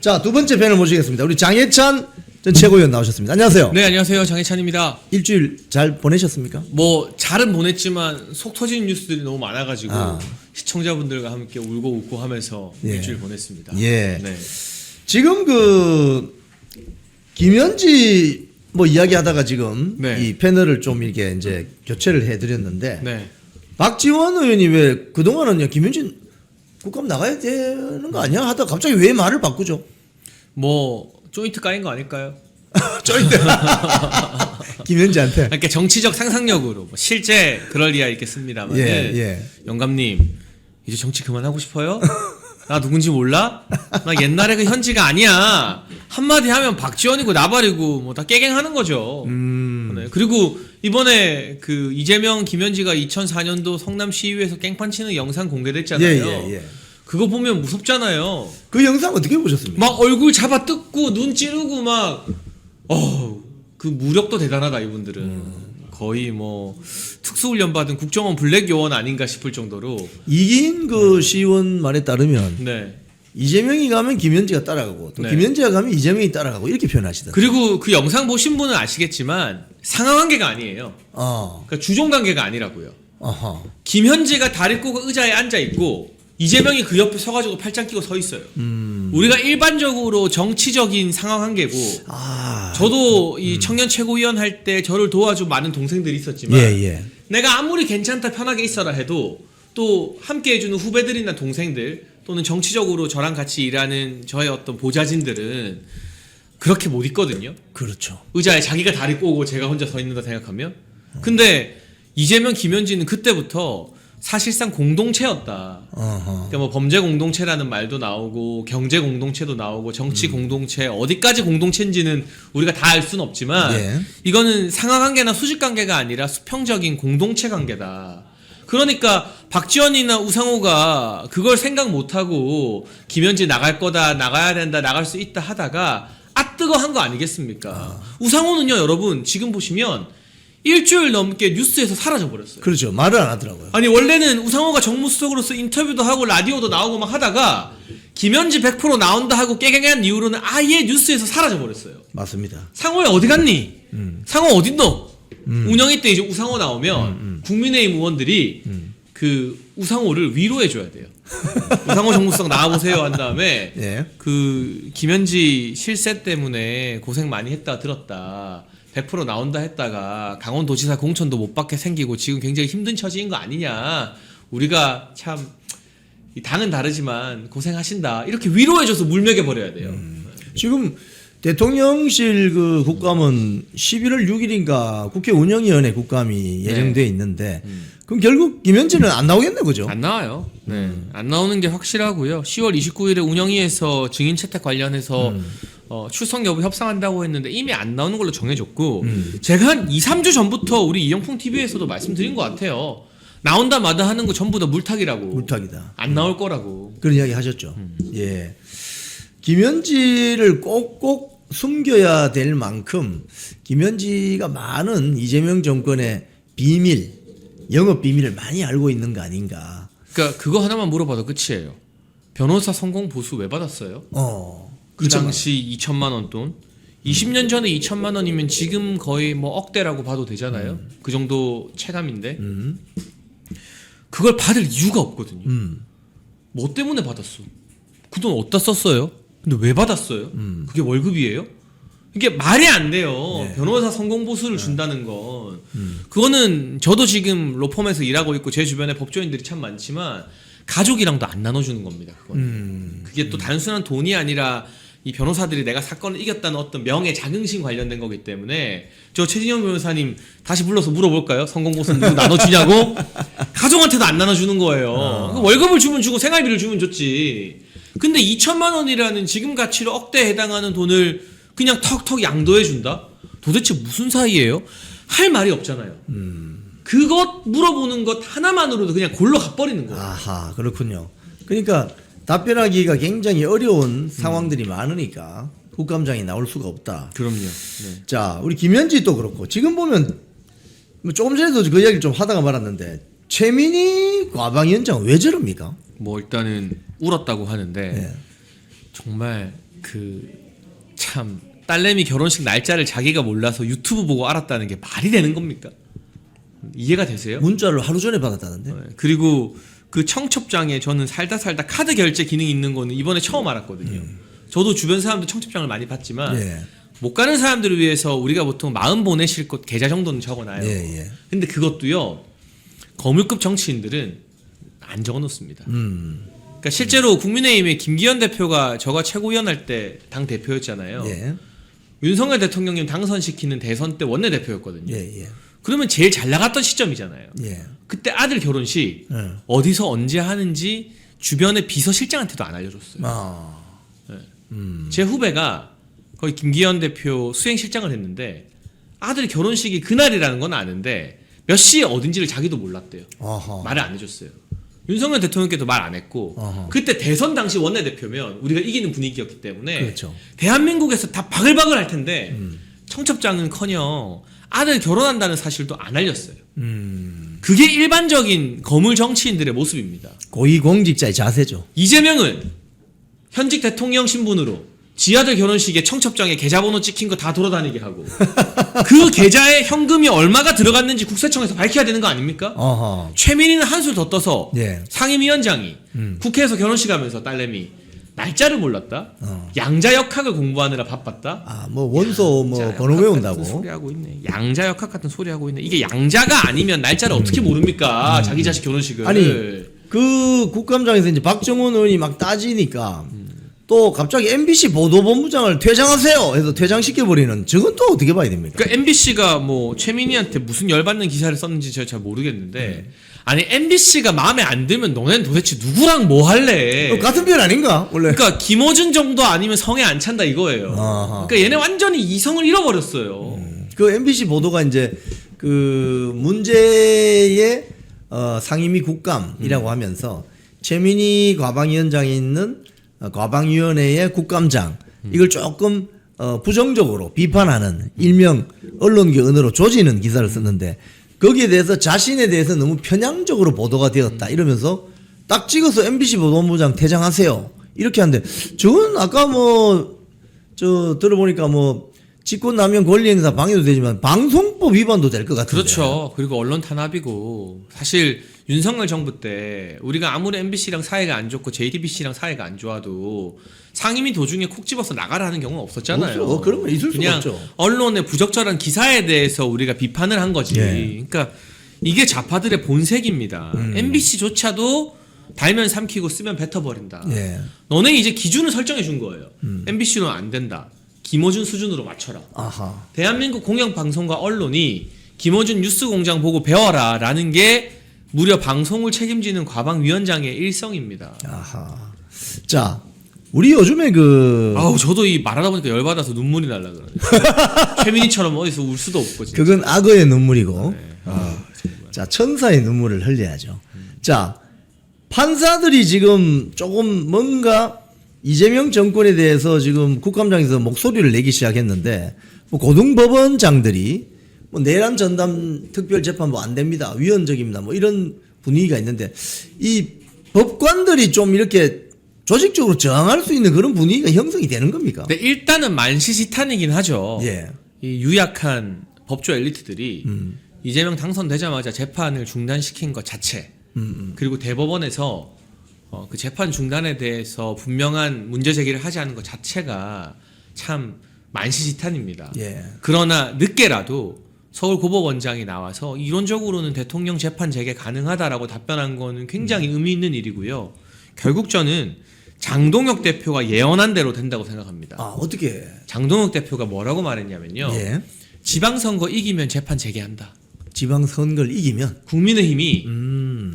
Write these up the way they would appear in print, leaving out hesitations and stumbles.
자, 두 번째 팬을 모시겠습니다. 우리 장해찬 전 최고위원 나오셨습니다. 안녕하세요. 네, 안녕하세요. 장해찬입니다. 일주일 잘 보내셨습니까? 뭐 잘은 보냈지만 속 터지는 뉴스들이 너무 많아가지고 시청자분들과 함께 울고 웃고 하면서 예. 일주일 보냈습니다. 예. 네. 지금 김현지 뭐 이야기하다가 지금 네. 이 패널을 좀 이렇게 이제 교체를 해드렸는데 네. 박지원 의원이 왜 그동안은 김현지 국감 나가야 되는 거 아니야? 하다가 갑자기 왜 말을 바꾸죠? 뭐 조인트 까인 거 아닐까요? 저인데 김현지한테. 그러니까 정치적 상상력으로 뭐 실제 그럴 리야 있겠습니다만. 예. 영감님 이제 정치 그만하고 싶어요? 나 누군지 몰라? 나 옛날에 그 현지가 아니야. 한마디 하면 박지원이고 나발이고 뭐 다 깨갱하는 거죠. 네. 그리고 이번에 그 이재명 김현지가 2004년도 성남 시위에서 깽판 치는 영상 공개됐잖아요. 예. 그거 보면 무섭잖아요. 그 영상 어떻게 보셨습니까? 막 얼굴 잡아 뜯고 눈 찌르고 그 무력도 대단하다 이분들은. 거의 뭐 특수훈련 받은 국정원 블랙 요원 아닌가 싶을 정도로. 이긴 그 시의원 말에 따르면 네. 이재명이 가면 김현지가 따라가고 또 네. 김현지가 가면 이재명이 따라가고 이렇게 표현하시더라고요. 그리고 그 영상 보신 분은 아시겠지만 상하관계가 아니에요. 그러니까 주종관계가 아니라고요. 어허. 김현지가 다리 꼬고 의자에 앉아 있고 이재명이 그 옆에 서가지고 팔짱 끼고 서 있어요. 우리가 일반적으로 정치적인 상하관계고 저도 이 청년 최고위원 할 때 저를 도와준 많은 동생들이 있었지만 내가 아무리 괜찮다 편하게 있어라 해도 또 함께 해주는 후배들이나 동생들 또는 정치적으로 저랑 같이 일하는 저의 어떤 보좌진들은 그렇게 못 있거든요. 그렇죠. 의자에 자기가 다리 꼬고 제가 혼자 서 있는다 생각하면. 근데 이재명 김현지는 그때부터 사실상 공동체였다. 그러니까 뭐 범죄 공동체라는 말도 나오고 경제 공동체도 나오고 정치 공동체 어디까지 공동체인지는 우리가 다 알 수는 없지만 이거는 상하관계나 수직관계가 아니라 수평적인 공동체 관계다. 그러니까 박지원이나 우상호가 그걸 생각 못하고 김현지 나갈 거다 나가야 된다 나갈 수 있다 하다가 뜨거 한 거 아니겠습니까? 우상호는요 여러분 지금 보시면 일주일 넘게 뉴스에서 사라져버렸어요. 그렇죠. 말을 안 하더라고요. 아니 원래는 우상호가 정무수석으로서 인터뷰도 하고 라디오도 나오고 막 하다가 김현지 100% 나온다 하고 깨갱한 이후로는 아예 뉴스에서 사라져버렸어요. 맞습니다. 상호야 어디 갔니? 상호 어딨노? 운영회 때 이제 우상호 나오면 국민의힘 의원들이 그 우상호를 위로해줘야 돼요. 우상호 정무수석 나와보세요 한 다음에 그 김현지 실세 때문에 고생 많이 했다 들었다 100% 나온다 했다가 강원도지사 공천도 못 받게 생기고 지금 굉장히 힘든 처지인 거 아니냐. 우리가 참 당은 다르지만 고생하신다. 이렇게 위로해줘서 물먹여 버려야 돼요. 지금 대통령실 그 국감은 11월 6일인가 국회 운영위원회 국감이 예정돼 있는데 그럼 결국 김현지는 안 나오겠네, 그죠? 안 나와요. 네, 안 나오는 게 확실하고요. 10월 29일에 운영위에서 증인 채택 관련해서 출석 여부 협상한다고 했는데 이미 안 나오는 걸로 정해졌고 제가 한 2, 3주 전부터 우리 이영풍 TV에서도 말씀드린 것 같아요. 나온다 마다 하는 거 전부 다 물타기라고. 물타기다. 안 나올 거라고. 그런 이야기 하셨죠. 예. 김현지를 꼭꼭 숨겨야 될 만큼 김현지가 많은 이재명 정권의 비밀, 영업 비밀을 많이 알고 있는 거 아닌가. 그러니까 그거 하나만 물어봐도 끝이에요. 변호사 성공 보수 왜 받았어요? 그 당시 2천만 원 돈. 20년 전에 2천만 원이면 지금 거의 뭐 억대라고 봐도 되잖아요. 그 정도 체감인데. 그걸 받을 이유가 없거든요. 뭐 때문에 받았어? 그 돈 어디다 썼어요? 근데 왜 받았어요? 그게 월급이에요? 이게 말이 안 돼요. 변호사 성공 보수를 준다는 건. 그거는 저도 지금 로펌에서 일하고 있고 제 주변에 법조인들이 참 많지만 가족이랑도 안 나눠주는 겁니다. 그건. 그게 또 단순한 돈이 아니라 이 변호사들이 내가 사건을 이겼다는 어떤 명예 자긍심 관련된 거기 때문에 저 최진영 변호사님 다시 불러서 물어볼까요? 성공보수는 누구 나눠주냐고? 가족한테도 안 나눠주는 거예요. 월급을 주면 주고 생활비를 주면 줬지. 근데 2천만 원이라는 지금 가치로 억대에 해당하는 돈을 그냥 턱턱 양도해준다? 도대체 무슨 사이예요? 할 말이 없잖아요. 그것 물어보는 것 하나만으로도 그냥 골로 가버리는 거예요. 아하, 그렇군요. 그러니까 답변하기가 굉장히 어려운 상황들이 많으니까 국감장에 나올 수가 없다. 그럼요. 네. 자, 우리 김현지도 그렇고 지금 보면 뭐 조금 전에도 그 이야기를 좀 하다가 말았는데 최민희 과방위원장 왜 저럽니까? 뭐 일단은 울었다고 하는데 정말 참 딸내미 결혼식 날짜를 자기가 몰라서 유튜브 보고 알았다는 게 말이 되는 겁니까? 이해가 되세요? 문자를 하루 전에 받았다는데. 네. 그리고 그 청첩장에 저는 살다 카드 결제 기능이 있는 거는 이번에 처음 알았거든요. 저도 주변 사람들 청첩장을 많이 받지만 예. 못 가는 사람들을 위해서 우리가 보통 마음 보내실 곳 계좌 정도는 적어놔요. 예. 근데 그것도요, 거물급 정치인들은 안 적어놓습니다. 그러니까 실제로 국민의힘의 김기현 대표가 저가 최고위원 할 때 당 대표였잖아요. 예. 윤석열 대통령님 당선시키는 대선 때 원내대표였거든요. 예. 그러면 제일 잘 나갔던 시점이잖아요. 예. 그때 아들 결혼식 예. 어디서 언제 하는지 주변의 비서실장한테도 안 알려줬어요. 아. 제 후배가 거의 김기현 대표 수행실장을 했는데 아들 결혼식이 그날이라는 건 아는데 몇 시에 어딘지를 자기도 몰랐대요. 아하. 말을 안 해줬어요. 윤석열 대통령께도 말 안 했고 어허. 그때 대선 당시 원내대표면 우리가 이기는 분위기였기 때문에 그렇죠. 대한민국에서 다 바글바글 할 텐데 청첩장은커녕 아들 결혼한다는 사실도 안 알렸어요. 그게 일반적인 거물 정치인들의 모습입니다. 고위공직자의 자세죠. 이재명은 현직 대통령 신분으로 지 아들 결혼식에 청첩장에 계좌번호 찍힌 거 다 돌아다니게 하고 그 계좌에 현금이 얼마가 들어갔는지 국세청에서 밝혀야 되는 거 아닙니까? 어허. 최민희는 한술 더 떠서 예. 상임위원장이 국회에서 결혼식 하면서 딸내미 날짜를 몰랐다. 양자역학을 공부하느라 바빴다. 아, 뭐 원소 뭐 양자역학 번호 같은 외운다고. 소리 하고 있네. 양자역학 같은 소리 하고 있네. 이게 양자가 아니면 날짜를 어떻게 모릅니까? 자기 자식 결혼식을. 아니 그 국감장에서 이제 박정원 의원이 막 따지니까 또 갑자기 MBC 보도본부장을 퇴장하세요 해서 퇴장시켜버리는 저건 또 어떻게 봐야 됩니까? 그러니까 MBC가 뭐 최민희한테 무슨 열받는 기사를 썼는지 제가 잘 모르겠는데 아니 MBC가 마음에 안 들면 너넨 도대체 누구랑 뭐 할래? 같은 편 아닌가 원래? 그러니까 김어준 정도 아니면 성에 안 찬다 이거예요. 아하. 그러니까 얘네 완전히 이성을 잃어버렸어요. 그 MBC 보도가 이제 그 문제의 상임위 국감이라고 하면서 최민희 과방위원장이 있는 과방위원회의 국감장 이걸 조금 부정적으로 비판하는 일명 언론계 언어로 조지는 기사를 썼는데 거기에 대해서 자신에 대해서 너무 편향적으로 보도가 되었다 이러면서 딱 찍어서 MBC 보도본부장 퇴장하세요 이렇게 하는데 저건 아까 뭐 저 들어보니까 뭐 직권남용 권리행사 방해도 되지만 방송법 위반도 될 것 같은데. 그렇죠. 그리고 언론 탄압이고 사실 윤석열 정부 때 우리가 아무리 MBC랑 사이가 안 좋고 JTBC랑 사이가 안 좋아도 상임위 도중에 콕 집어서 나가라 하는 경우는 없었잖아요. 없어. 그런 건 있을 수가 그냥 없죠. 언론의 부적절한 기사에 대해서 우리가 비판을 한 거지. 예. 그러니까 이게 좌파들의 본색입니다. MBC조차도 달면 삼키고 쓰면 뱉어버린다. 예. 너네 이제 기준을 설정해 준 거예요. MBC는 안 된다. 김어준 수준으로 맞춰라. 아하. 대한민국 공영방송과 언론이 김어준 뉴스공장 보고 배워라 라는 게 무려 방송을 책임지는 과방위원장의 일성입니다. 아하. 자, 우리 요즘에 그 아우 저도 이 말하다 보니까 열받아서 눈물이 날라 그러네. 최민희처럼 어디서 울 수도 없고 진짜. 그건 악어의 눈물이고. 네. 자, 천사의 눈물을 흘려야죠. 자, 판사들이 지금 조금 뭔가 이재명 정권에 대해서 지금 국감장에서 목소리를 내기 시작했는데 뭐 고등법원장들이 뭐 내란 전담 특별재판부 안 됩니다. 위헌적입니다. 뭐 이런 분위기가 있는데 이 법관들이 좀 이렇게 조직적으로 저항할 수 있는 그런 분위기가 형성이 되는 겁니까? 네, 일단은 만시지탄이긴 하죠. 예. 이 유약한 법조 엘리트들이 이재명 당선되자마자 재판을 중단시킨 것 자체 그리고 대법원에서 그 재판 중단에 대해서 분명한 문제 제기를 하지 않은 것 자체가 참 만시지탄입니다. 예. 그러나 늦게라도 서울고법원장이 나와서 이론적으로는 대통령 재판 재개 가능하다라고 답변한 거는 굉장히 의미 있는 일이고요. 결국 저는 장동혁 대표가 예언한 대로 된다고 생각합니다. 아, 어떻게? 장동혁 대표가 뭐라고 말했냐면요. 예. 지방선거 이기면 재판 재개한다. 지방선거를 이기면 국민의힘이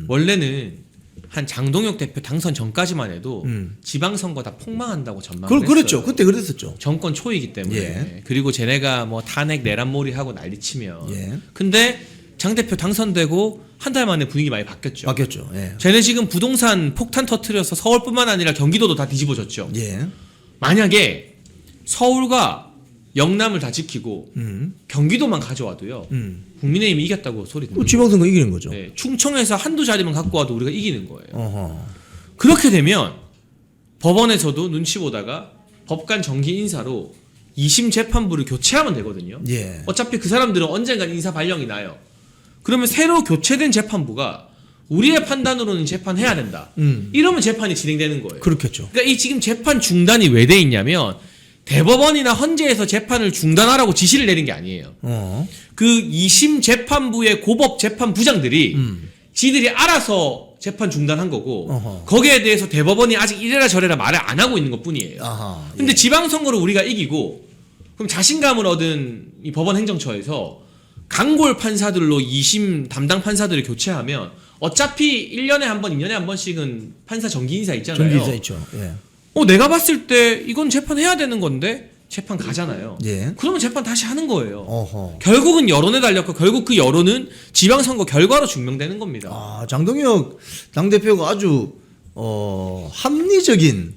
원래는 한 장동혁 대표 당선 전까지만 해도 지방선거 다 폭망한다고 전망을 했어요. 그렇죠. 그때 그랬었죠. 정권 초이기 때문에. 예. 그리고 쟤네가 뭐 탄핵 내란몰이 하고 난리치면. 예. 근데 장 대표 당선되고 한 달 만에 분위기 많이 바뀌었죠. 바뀌었죠. 예. 쟤네 지금 부동산 폭탄 터트려서 서울뿐만 아니라 경기도도 다 뒤집어졌죠. 예. 만약에 서울과 영남을 다 지키고 경기도만 가져와도요. 국민의힘이 이겼다고 소리 그 듣는 지방선거 이기는 거죠. 네, 충청에서 한두 자리만 갖고 와도 우리가 이기는 거예요. 어허. 그렇게 되면 법원에서도 눈치 보다가 법관 정기 인사로 2심 재판부를 교체하면 되거든요. 예. 어차피 그 사람들은 언젠간 인사 발령이 나요. 그러면 새로 교체된 재판부가 우리의 판단으로는 재판해야 된다. 이러면 재판이 진행되는 거예요. 그렇겠죠. 그러니까 이 지금 재판 중단이 왜 돼 있냐면 대법원이나 헌재에서 재판을 중단하라고 지시를 내린 게 아니에요. 그 2심 재판부의 고법 재판부장들이 지들이 알아서 재판 중단한 거고 거기에 대해서 대법원이 아직 이래라 저래라 말을 안 하고 있는 것뿐이에요. 아하, 예. 근데 지방선거를 우리가 이기고 그럼 자신감을 얻은 이 법원 행정처에서 강골 판사들로 2심 담당 판사들을 교체하면 어차피 1년에 한 번, 2년에 한 번씩은 판사 정기 인사 있잖아요. 정기 인사 있죠. 예. 내가 봤을 때 이건 재판해야 되는 건데 재판 가잖아요. 예. 그러면 재판 다시 하는 거예요. 어허. 결국은 여론에 달렸고 결국 그 여론은 지방선거 결과로 증명되는 겁니다. 아, 장동혁 당대표가 아주 합리적인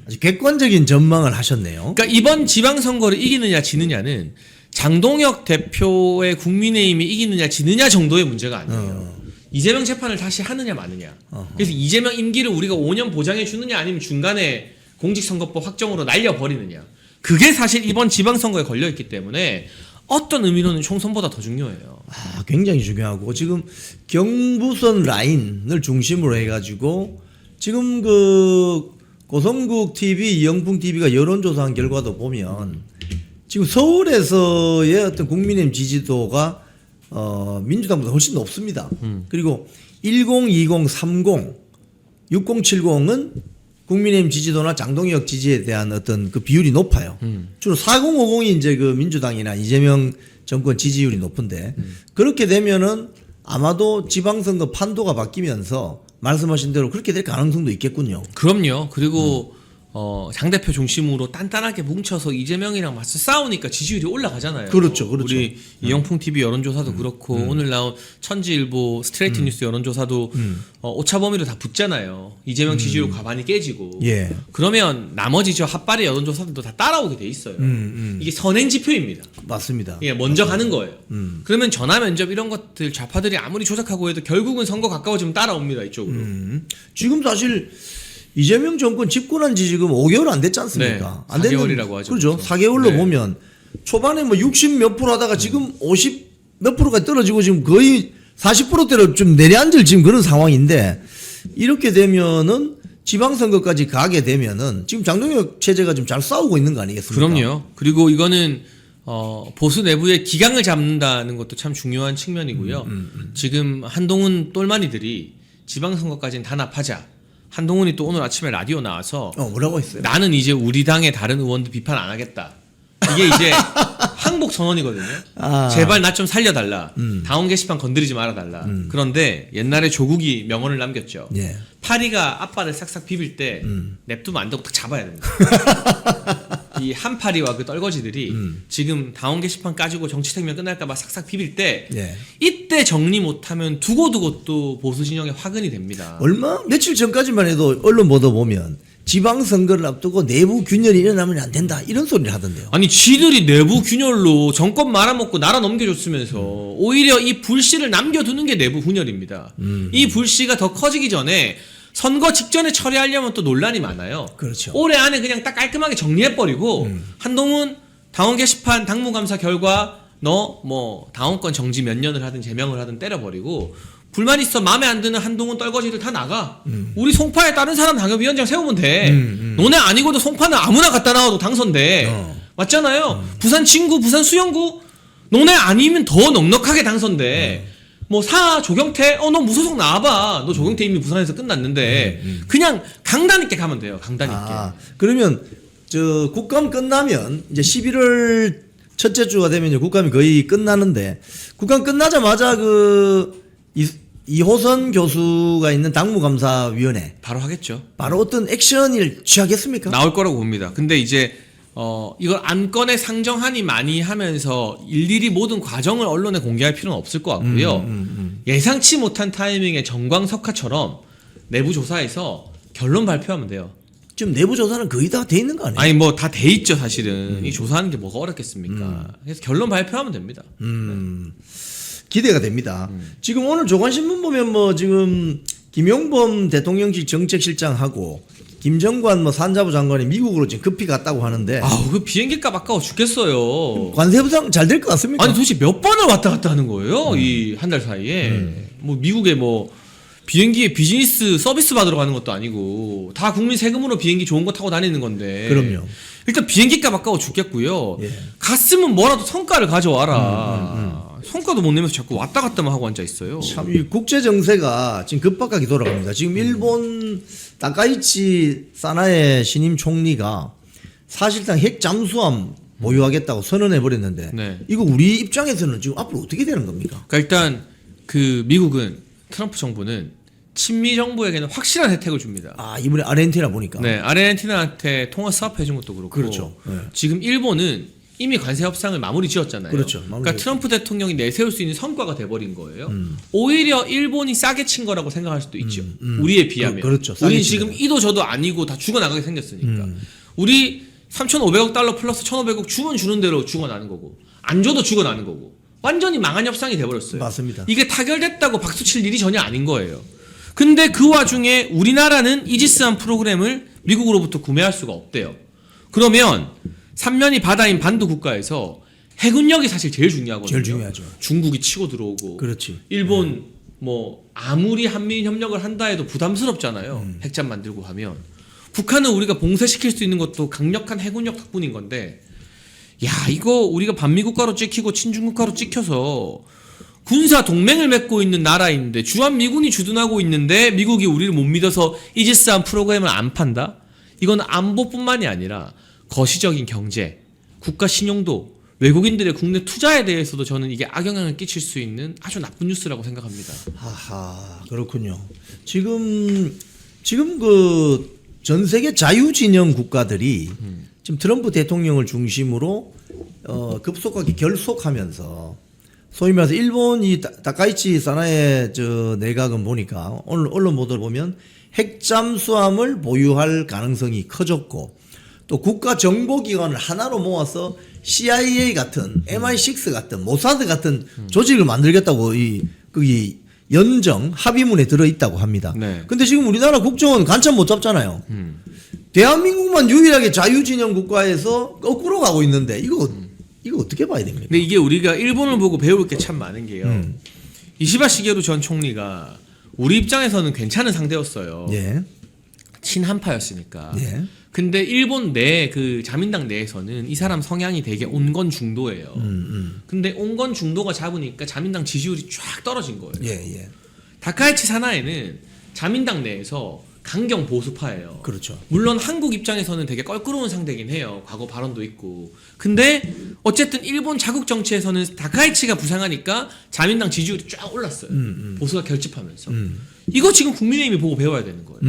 아주 객관적인 전망을 하셨네요. 그러니까 이번 지방선거를 이기느냐 지느냐는 장동혁 대표의 국민의힘이 이기느냐 지느냐 정도의 문제가 아니에요. 이재명 재판을 다시 하느냐 마느냐. 그래서 이재명 임기를 우리가 5년 보장해 주느냐 아니면 중간에 공직선거법 확정으로 날려버리느냐. 그게 사실 이번 지방선거에 걸려있기 때문에 어떤 의미로는 총선보다 더 중요해요. 아, 굉장히 중요하고 지금 경부선 라인을 중심으로 해가지고 지금 그 고성국 TV, 이영풍 TV가 여론조사한 결과도 보면 지금 서울에서의 어떤 국민의힘 지지도가 민주당보다 훨씬 높습니다. 그리고 10, 20, 30, 60, 70은 국민의힘 지지도나 장동혁 지지에 대한 어떤 그 비율이 높아요. 주로 40, 50이 이제 그 민주당이나 이재명 정권 지지율이 높은데 그렇게 되면은 아마도 지방선거 판도가 바뀌면서 말씀하신 대로 그렇게 될 가능성도 있겠군요. 그럼요. 그리고 장 대표 중심으로 단단하게 뭉쳐서 이재명이랑 맞서 싸우니까 지지율이 올라가잖아요. 그렇죠, 그렇죠. 우리 이영풍 TV 여론조사도 그렇고 오늘 나온 천지일보 스트레이트 뉴스 여론조사도 오차 범위로 다 붙잖아요. 이재명 지지율 과반이 깨지고. 예. 그러면 나머지 저 핫발의 여론조사들도 다 따라오게 돼 있어요. 이게 선행 지표입니다. 맞습니다. 예, 먼저 가는 거예요. 그러면 전화 면접 이런 것들 좌파들이 아무리 조작하고 해도 결국은 선거 가까워지면 따라옵니다 이쪽으로. 지금 사실 이재명 정권 집권한 지 지금 5개월 안 됐지 않습니까? 네, 안 됐는 4개월이라고 하죠. 그렇죠. 그렇죠. 4개월로 네. 보면 초반에 뭐 60 몇 프로 하다가 지금 50 몇 프로까지 떨어지고 지금 거의 40%대로 좀 내려앉을 지금 그런 상황인데 이렇게 되면은 지방선거까지 가게 되면은 지금 장동혁 체제가 좀 잘 싸우고 있는 거 아니겠습니까? 그럼요. 그리고 이거는 보수 내부의 기강을 잡는다는 것도 참 중요한 측면이고요. 지금 한동훈 똘마니들이 지방선거까지는 단합하자. 한동훈이 또 오늘 아침에 라디오 나와서 뭐라고 했어요? 나는 이제 우리 당의 다른 의원들 비판 안 하겠다. 이게 이제 항복 선언이거든요. 제발 나 좀 살려달라. 당원 게시판 건드리지 말아달라. 그런데 옛날에 조국이 명언을 남겼죠. 예. 파리가 앞발을 싹싹 비빌 때 냅두면 안 되고 딱 잡아야 됩니다. 이 한파리와 그 떨거지들이 지금 당원 게시판 까지고 정치 생명 끝날까봐 싹싹 비빌 때 예. 이때 정리 못하면 두고두고 또 보수 진영에 화근이 됩니다. 며칠 전까지만 해도 언론 보도 보면 지방선거를 앞두고 내부 균열이 일어나면 안 된다 이런 소리를 하던데요. 아니 지들이 내부 균열로 정권 말아먹고 나라 넘겨줬으면서 오히려 이 불씨를 남겨두는 게 내부 균열입니다. 이 불씨가 더 커지기 전에 선거 직전에 처리하려면 또 논란이 많아요. 그렇죠. 올해 안에 그냥 딱 깔끔하게 정리해버리고 한동훈 당원 게시판 당무감사 결과 너 뭐 당원권 정지 몇 년을 하든 제명을 하든 때려버리고 불만 있어 마음에 안 드는 한동훈 떨거지들 다 나가. 우리 송파에 다른 사람 당협위원장 세우면 돼. 너네 아니고도 송파는 아무나 갖다 놔도 당선돼. 맞잖아요. 부산 친구 부산 수영구 너네 아니면 더 넉넉하게 당선돼. 뭐 조경태 너 무소속 나와봐. 너 조경태 이미 부산에서 끝났는데 그냥 강단 있게 가면 돼요. 강단 있게. 그러면 저 국감 끝나면 이제 11월 첫째 주가 되면 이제 국감이 거의 끝나는데 국감 끝나자마자 이호선 교수가 있는 당무감사위원회 바로 하겠죠. 바로 어떤 액션을 취하겠습니까? 나올 거라고 봅니다. 근데 이제 이걸 안건에 상정하니 많이 하면서 일일이 모든 과정을 언론에 공개할 필요는 없을 것 같고요. 예상치 못한 타이밍에 정광석화처럼 내부 조사에서 결론 발표하면 돼요. 지금 내부 조사는 거의 다 돼 있는 거 아니에요? 아니 뭐 다 돼 있죠 사실은. 이 조사하는 게 뭐가 어렵겠습니까? 그래서 결론 발표하면 됩니다. 기대가 됩니다. 지금 오늘 조간신문 보면 뭐 지금 김용범 대통령실 정책실장하고 김정관 뭐 산자부 장관이 미국으로 지금 급히 갔다고 하는데 아우 그 비행기 값 아까워 죽겠어요. 관세 부상 잘 될 것 같습니까? 아니 도대체 몇 번을 왔다 갔다 하는 거예요? 이 한 달 사이에 뭐 미국에 뭐 비행기에 비즈니스 서비스 받으러 가는 것도 아니고 다 국민 세금으로 비행기 좋은 거 타고 다니는 건데. 그럼요. 일단 비행기 값 아까워 죽겠고요. 예. 갔으면 뭐라도 성과를 가져와라. 성과도 못 내면서 자꾸 왔다 갔다만 하고 앉아 있어요. 참 이 국제 정세가 지금 급박하게 돌아갑니다. 지금 일본 다카이치 사나에 신임 총리가 사실상 핵 잠수함 보유하겠다고 선언해 버렸는데 네. 이거 우리 입장에서는 지금 앞으로 어떻게 되는 겁니까? 그러니까 일단 그 미국은 트럼프 정부는 친미 정부에게는 확실한 혜택을 줍니다. 아 이번에 아르헨티나 보니까. 네, 아르헨티나한테 통화 스왑 해준 것도 그렇고. 그렇죠. 네. 지금 일본은 이미 관세 협상을 마무리 지었잖아요. 그렇죠. 그러니까 트럼프 대통령이 내세울 수 있는 성과가 돼버린 거예요. 오히려 일본이 싸게 친 거라고 생각할 수도 있죠. 우리에 비하면. 그렇죠. 우린 싸게 지금 친 이도 저도 아니고 다 죽어나가게 생겼으니까. 우리 3,500억 달러 플러스 1,500억 주면 주는 대로 죽어나는 거고 안 줘도 죽어나는 거고. 완전히 망한 협상이 돼버렸어요. 맞습니다. 이게 타결됐다고 박수칠 일이 전혀 아닌 거예요. 근데 그 와중에 우리나라는 이지스함 프로그램을 미국으로부터 구매할 수가 없대요. 그러면 3면이 바다인 반도 국가에서 해군력이 사실 제일 중요하거든요. 제일 중요하죠. 중국이 치고 들어오고 그렇지. 일본 뭐 아무리 한미일 협력을 한다 해도 부담스럽잖아요. 핵잠 만들고 하면. 북한은 우리가 봉쇄시킬 수 있는 것도 강력한 해군력 덕분인 건데 야 이거 우리가 반미국가로 찍히고 친중국가로 찍혀서 군사 동맹을 맺고 있는 나라인데 주한미군이 주둔하고 있는데 미국이 우리를 못 믿어서 이지스함 프로그램을 안 판다? 이건 안보뿐만이 아니라 거시적인 경제, 국가 신용도, 외국인들의 국내 투자에 대해서도 저는 이게 악영향을 끼칠 수 있는 아주 나쁜 뉴스라고 생각합니다. 하하 그렇군요. 지금 그 전 세계 자유진영 국가들이 지금 트럼프 대통령을 중심으로 급속하게 결속하면서 소위 말해서 일본 이 다카이치 사나에 저 내각은 보니까 오늘 언론 보도를 보면 핵잠수함을 보유할 가능성이 커졌고 또 국가 정보기관을 하나로 모아서 CIA 같은 MI6 같은 모사드 같은 조직을 만들겠다고 거기 연정 합의문에 들어 있다고 합니다. 네. 근데 지금 우리나라 국정원 간첩 못 잡잖아요. 대한민국만 유일하게 자유진영 국가에서 거꾸로 가고 있는데 이거 어떻게 봐야 됩니까? 근데 이게 우리가 일본을 보고 배울 게 참 많은 게요. 이시바 시게루 전 총리가 우리 입장에서는 괜찮은 상대였어요. 예. 친한파였으니까. 예. 근데 일본 내 그 자민당 내에서는 이 사람 성향이 되게 온건 중도예요. 근데 온건 중도가 잡으니까 자민당 지지율이 쫙 떨어진 거예요. 예. 다카이치 사나에는 자민당 내에서 강경 보수파예요. 그렇죠. 물론 한국 입장에서는 되게 껄끄러운 상대긴 해요. 과거 발언도 있고. 근데 어쨌든 일본 자국 정치에서는 다카이치가 부상하니까 자민당 지지율이 쫙 올랐어요. 보수가 결집하면서. 이거 지금 국민의힘이 보고 배워야 되는 거예요.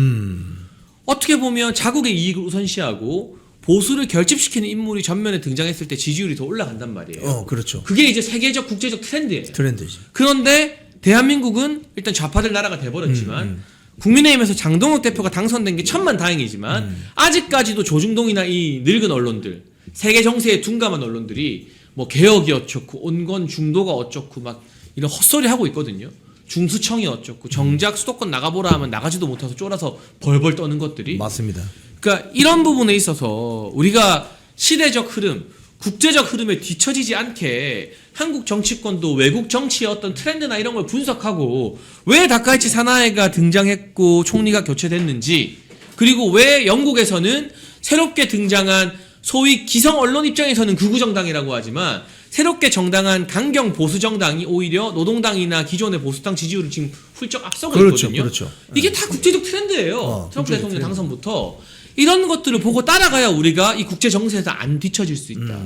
어떻게 보면 자국의 이익을 우선시하고 보수를 결집시키는 인물이 전면에 등장했을 때 지지율이 더 올라간단 말이에요. 그렇죠. 그게 이제 세계적 국제적 트렌드예요. 트렌드지. 그런데 대한민국은 일단 좌파들 나라가 돼버렸지만 국민의힘에서 장동욱 대표가 당선된 게 천만다행이지만 아직까지도 조중동이나 이 늙은 언론들 세계 정세에 둔감한 언론들이 뭐 개혁이 어쩌고 온건 중도가 어쩌고 막 이런 헛소리 하고 있거든요. 중수청이 어쩌고 정작 수도권 나가보라 하면 나가지도 못해서 쫄아서 벌벌 떠는 것들이 맞습니다. 그러니까 이런 부분에 있어서 우리가 시대적 흐름, 국제적 흐름에 뒤처지지 않게 한국 정치권도 외국 정치의 어떤 트렌드나 이런 걸 분석하고 왜 다카이치 사나에가 등장했고 총리가 교체됐는지 그리고 왜 영국에서는 새롭게 등장한 소위 기성 언론 입장에서는 극우 정당이라고 하지만 새롭게 정당한 강경 보수 정당이 오히려 노동당이나 기존의 보수당 지지율을 지금 훌쩍 앞서고 있거든요. 그렇죠. 이게 다 국제적 트렌드예요. 트럼프 국제적 대통령 트렌드. 당선부터 이런 것들을 보고 따라가야 우리가 이 국제 정세에서 안 뒤처질 수 있다.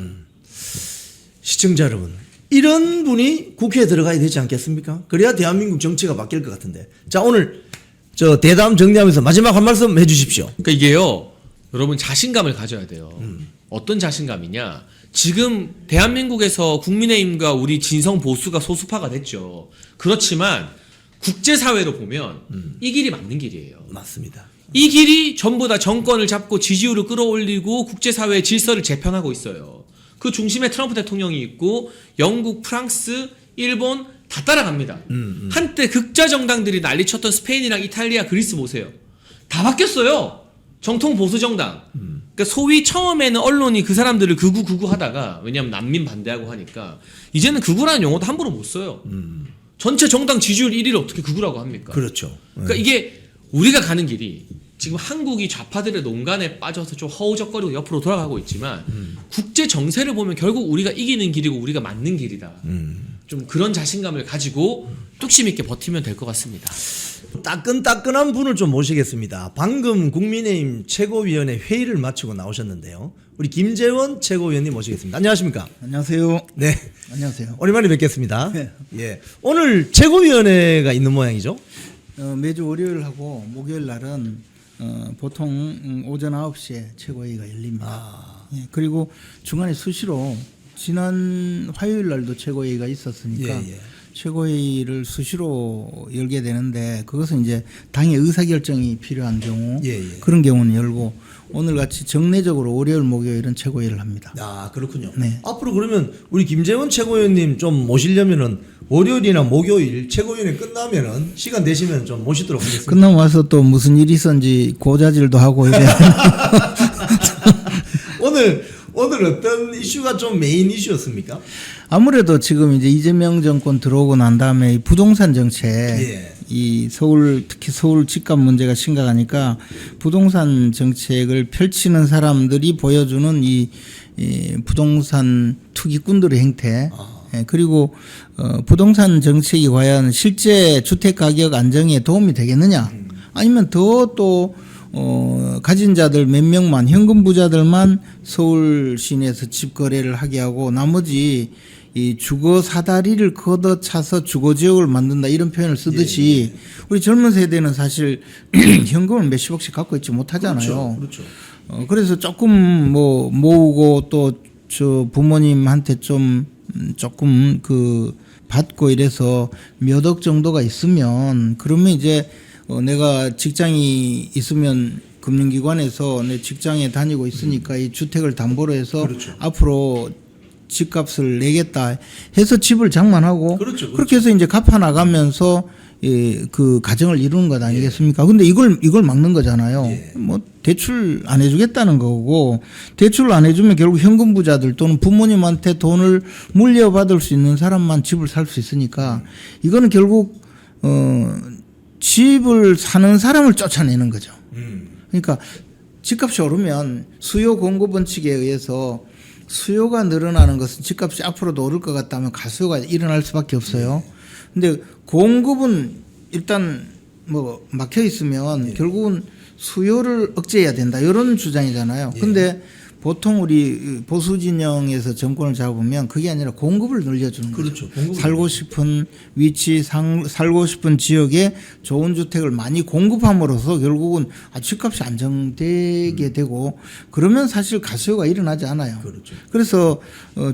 시청자 여러분, 이런 분이 국회에 들어가야 되지 않겠습니까? 그래야 대한민국 정치가 바뀔 것 같은데. 자, 오늘 저 대담 정리하면서 마지막 한 말씀 해주십시오. 그러니까 이게요, 여러분 자신감을 가져야 돼요. 어떤 자신감이냐? 지금 대한민국에서 국민의힘과 우리 진성 보수가 소수파가 됐죠. 그렇지만 국제사회로 보면 이 길이 맞는 길이에요. 맞습니다. 이 길이 전부 다 정권을 잡고 지지율을 끌어올리고 국제사회의 질서를 재편하고 있어요. 그 중심에 트럼프 대통령이 있고 영국, 프랑스, 일본 다 따라갑니다. 한때 극좌 정당들이 난리쳤던 스페인이랑 이탈리아, 그리스 보세요. 다 바뀌었어요. 정통 보수 정당. 그러니까 소위 처음에는 언론이 그 사람들을 극우 하다가 왜냐하면 난민 반대하고 하니까 이제는 극우라는 용어도 함부로 못 써요. 전체 정당 지지율 1위를 어떻게 극우라고 합니까? 그렇죠. 그러니까 이게 우리가 가는 길이 지금 한국이 좌파들의 농간에 빠져서 좀 허우적거리고 옆으로 돌아가고 있지만 국제 정세를 보면 결국 우리가 이기는 길이고 우리가 맞는 길이다. 좀 그런 자신감을 가지고 뚝심 있게 버티면 될 것 같습니다. 따끈따끈한 분을 좀 모시겠습니다. 방금 국민의힘 최고위원회 회의를 마치고 나오셨는데요. 우리 김재원 최고위원님 모시겠습니다. 안녕하십니까? 안녕하세요. 네. 안녕하세요. 오랜만에 뵙겠습니다. 네. 예. 오늘 최고위원회가 있는 모양이죠? 매주 월요일하고 목요일 날은 보통 오전 9시에 최고회의가 열립니다. 예, 그리고 중간에 수시로 지난 화요일 날도 최고회의가 있었으니까 예. 최고회의를 수시로 열게 되는데 그것은 이제 당의 의사결정이 필요한 경우 예. 그런 경우는 열고 오늘 같이 정례적으로 월요일 목요일은 최고회의를 합니다. 아, 그렇군요. 네. 앞으로 그러면 우리 김재원 최고위원님 좀 모시려면은 월요일이나 목요일 최고위원회 끝나면은 시간 되시면 좀 모시도록 하겠습니다. 끝나고 와서 또 무슨 일이 있었는지 고자질도 하고 이래. 오늘 어떤 이슈가 좀 메인 이슈였습니까? 아무래도 지금 이제 이재명 정권 들어오고 난 다음에 이 부동산 정책, 예. 이 서울 특히 서울 집값 문제가 심각하니까 부동산 정책을 펼치는 사람들이 보여주는 이 부동산 투기꾼들의 행태, 예, 그리고 부동산 정책이 과연 실제 주택 가격 안정에 도움이 되겠느냐, 아니면 더 또 가진 자들 몇 명만 현금 부자들만 서울 시내에서 집 거래를 하게 하고 나머지 이 주거 사다리를 걷어차서 주거 지역을 만든다 이런 표현을 쓰듯이 우리 젊은 세대는 사실 현금을 몇십억씩 갖고 있지 못하잖아요. 그렇죠. 그래서 조금 뭐 모으고 또 저 부모님한테 좀 조금 그 받고 이래서 몇 억 정도가 있으면 그러면 이제 내가 직장이 있으면 금융기관에서 내 직장에 다니고 있으니까 이 주택을 담보로 해서 그렇죠. 앞으로 집값을 내겠다 해서 집을 장만하고 그렇죠. 그렇게 해서 이제 갚아 나가면서 그 가정을 이루는 것 아니겠습니까? 근데 이걸 막는 거잖아요. 뭐 대출 안 해주겠다는 거고 대출을 안 해주면 결국 현금 부자들 또는 부모님한테 돈을 물려받을 수 있는 사람만 집을 살 수 있으니까 이거는 결국 집을 사는 사람을 쫓아내는 거죠. 그러니까 집값이 오르면 수요 공급 원칙에 의해서 수요가 늘어나는 것은 집값이 앞으로도 오를 것 같다면 가수요가 일어날 수밖에 없어요. 근데 공급은 일단 뭐 막혀 있으면 결국은 수요를 억제해야 된다 이런 주장이잖아요. 근데 보통 우리 보수 진영에서 정권을 잡으면 그게 아니라 공급을 늘려주는 거죠. 그렇죠. 살고 싶은 위치, 살고 싶은 지역에 좋은 주택을 많이 공급함으로써 결국은 집값이 안정되게 되고 그러면 사실 가수요가 일어나지 않아요. 그렇죠. 그래서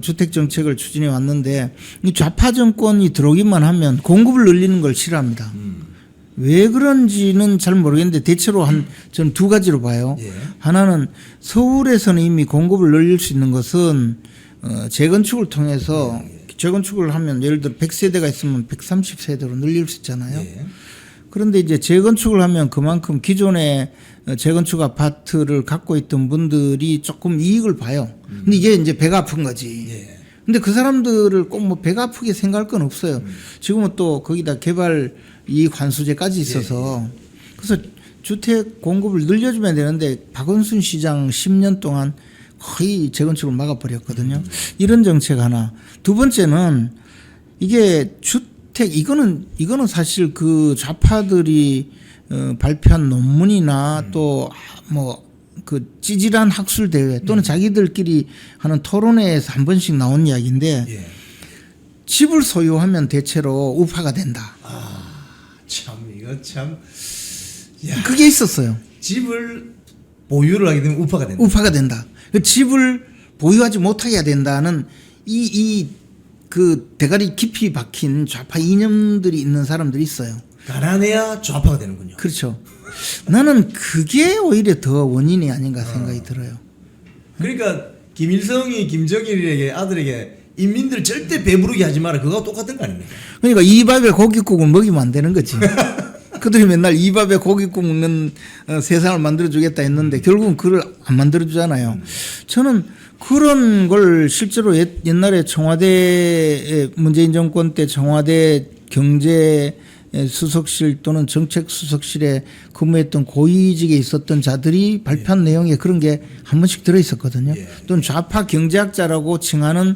주택 정책을 추진해 왔는데 이 좌파 정권이 들어오기만 하면 공급을 늘리는 걸 싫어합니다. 왜 그런지는 잘 모르겠는데 대체로 저는 두 가지로 봐요. 하나는 서울에서는 이미 공급을 늘릴 수 있는 것은 재건축을 통해서 재건축을 하면 예를 들어 100세대가 있으면 130세대로 늘릴 수 있잖아요. 그런데 이제 재건축을 하면 그만큼 기존의 재건축 아파트를 갖고 있던 분들이 조금 이익을 봐요. 근데 이게 이제 배가 아픈 거지. 근데 그 사람들을 꼭 뭐 배가 아프게 생각할 건 없어요. 지금은 또 거기다 개발 이익 환수제까지 있어서 그래서 주택 공급을 늘려주면 되는데 박원순 시장 10년 동안 거의 재건축을 막아버렸거든요. 이런 정책 하나. 두 번째는 이게 주택 이거는 사실 그 좌파들이 발표한 논문이나 또 뭐 그 찌질한 학술 대회 또는 자기들끼리 하는 토론회에서 한 번씩 나온 이야기인데 집을 소유하면 대체로 우파가 된다. 참 이거 참 그게 있었어요. 집을 보유를 하게 되면 우파가 된다. 우파가 된다. 그 집을 보유하지 못하게 해야 된다는 그 대가리 깊이 박힌 좌파 이념들이 있는 사람들이 있어요. 가난해야 좌파가 되는군요. 그렇죠. 나는 그게 오히려 더 원인이 아닌가 생각이 들어요. 그러니까 김일성이 김정일에게 아들에게 인민들 절대 배부르게 하지 마라. 그거와 똑같은 거 아닙니까? 그러니까 이 밥에 고깃국을 먹이면 안 되는 거지. 그들이 맨날 이 밥에 고깃국 먹는 세상을 만들어주겠다 했는데 결국은 그걸 안 만들어주잖아요. 저는 그런 걸 실제로 옛날에 청와대 문재인 정권 때 청와대 경제 수석실 또는 정책 수석실에 근무했던 고위직에 있었던 자들이 발표한 내용에 그런 게 한 번씩 들어 있었거든요. 또는 좌파 경제학자라고 칭하는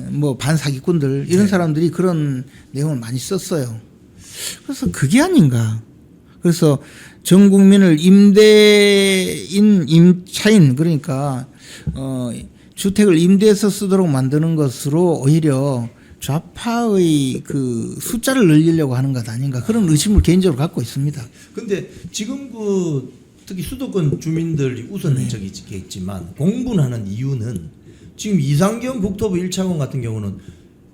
뭐 반사기꾼들 이런 사람들이 그런 내용을 많이 썼어요. 그래서 그게 아닌가. 그래서 전 국민을 임대인, 임차인 그러니까 주택을 임대해서 쓰도록 만드는 것으로 오히려 좌파의 그 숫자를 늘리려고 하는 것 아닌가 그런 의심을 개인적으로 갖고 있습니다. 근데 지금 특히 수도권 주민들이 우선적이겠지만 공분하는 이유는 지금 이상경 국토부 1차관 같은 경우는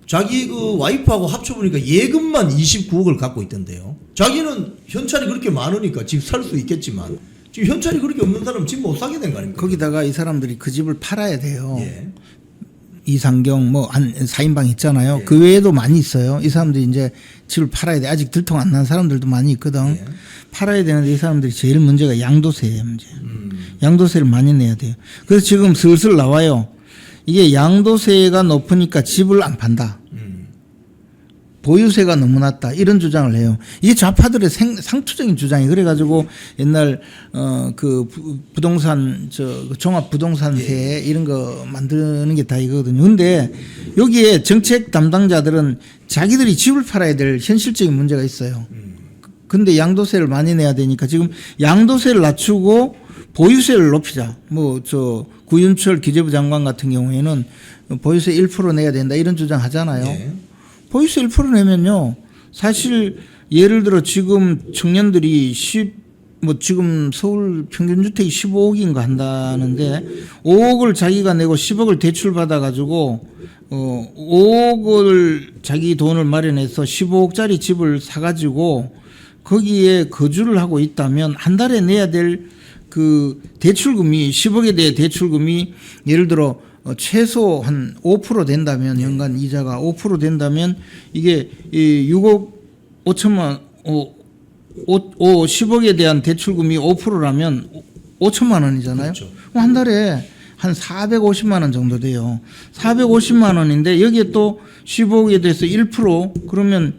자기 그 와이프하고 합쳐보니까 예금만 29억을 갖고 있던데요. 자기는 현찰이 그렇게 많으니까 집 살 수 있겠지만 지금 현찰이 그렇게 없는 사람은 집 못 사게 된 거 아닙니까? 거기다가 이 사람들이 그 집을 팔아야 돼요. 예. 이상경 뭐 한 4인방 있잖아요. 예. 그 외에도 많이 있어요. 이 사람들이 이제 집을 팔아야 돼. 아직 들통 안 난 사람들도 많이 있거든. 예. 팔아야 되는데 이 사람들이 제일 문제가 양도세예요. 문제. 양도세를 많이 내야 돼요. 그래서 지금 슬슬 나와요. 이게 양도세가 높으니까 집을 안 판다. 보유세가 너무 낮다. 이런 주장을 해요. 이게 좌파들의 상투적인 주장이 그래가지고 옛날 그 부동산 종합 부동산세 이런 거 만드는 게 다 이거거든요. 근데 여기에 정책 담당자들은 자기들이 집을 팔아야 될 현실적인 문제가 있어요. 근데 양도세를 많이 내야 되니까 지금 양도세를 낮추고 보유세를 높이자. 구윤철 기재부 장관 같은 경우에는 보유세 1% 내야 된다 이런 주장 하잖아요. 예. 보유세 1% 내면요. 사실 예를 들어 지금 청년들이 지금 서울 평균 주택이 15억인가 한다는데 5억을 자기가 내고 10억을 대출 받아 가지고 5억을 자기 돈을 마련해서 15억짜리 집을 사 가지고 거기에 거주를 하고 있다면 한 달에 내야 될 그 대출금이 10억에 대해 대출금이 예를 들어 최소 한 5% 된다면 연간 이자가 5% 된다면 이게 6억 5천만 10억에 대한 대출금이 5%라면 5천만 원이잖아요. 그렇죠. 한 달에 한 450만 원 정도 돼요. 450만 원인데 여기에 또 15억에 대해서 1% 그러면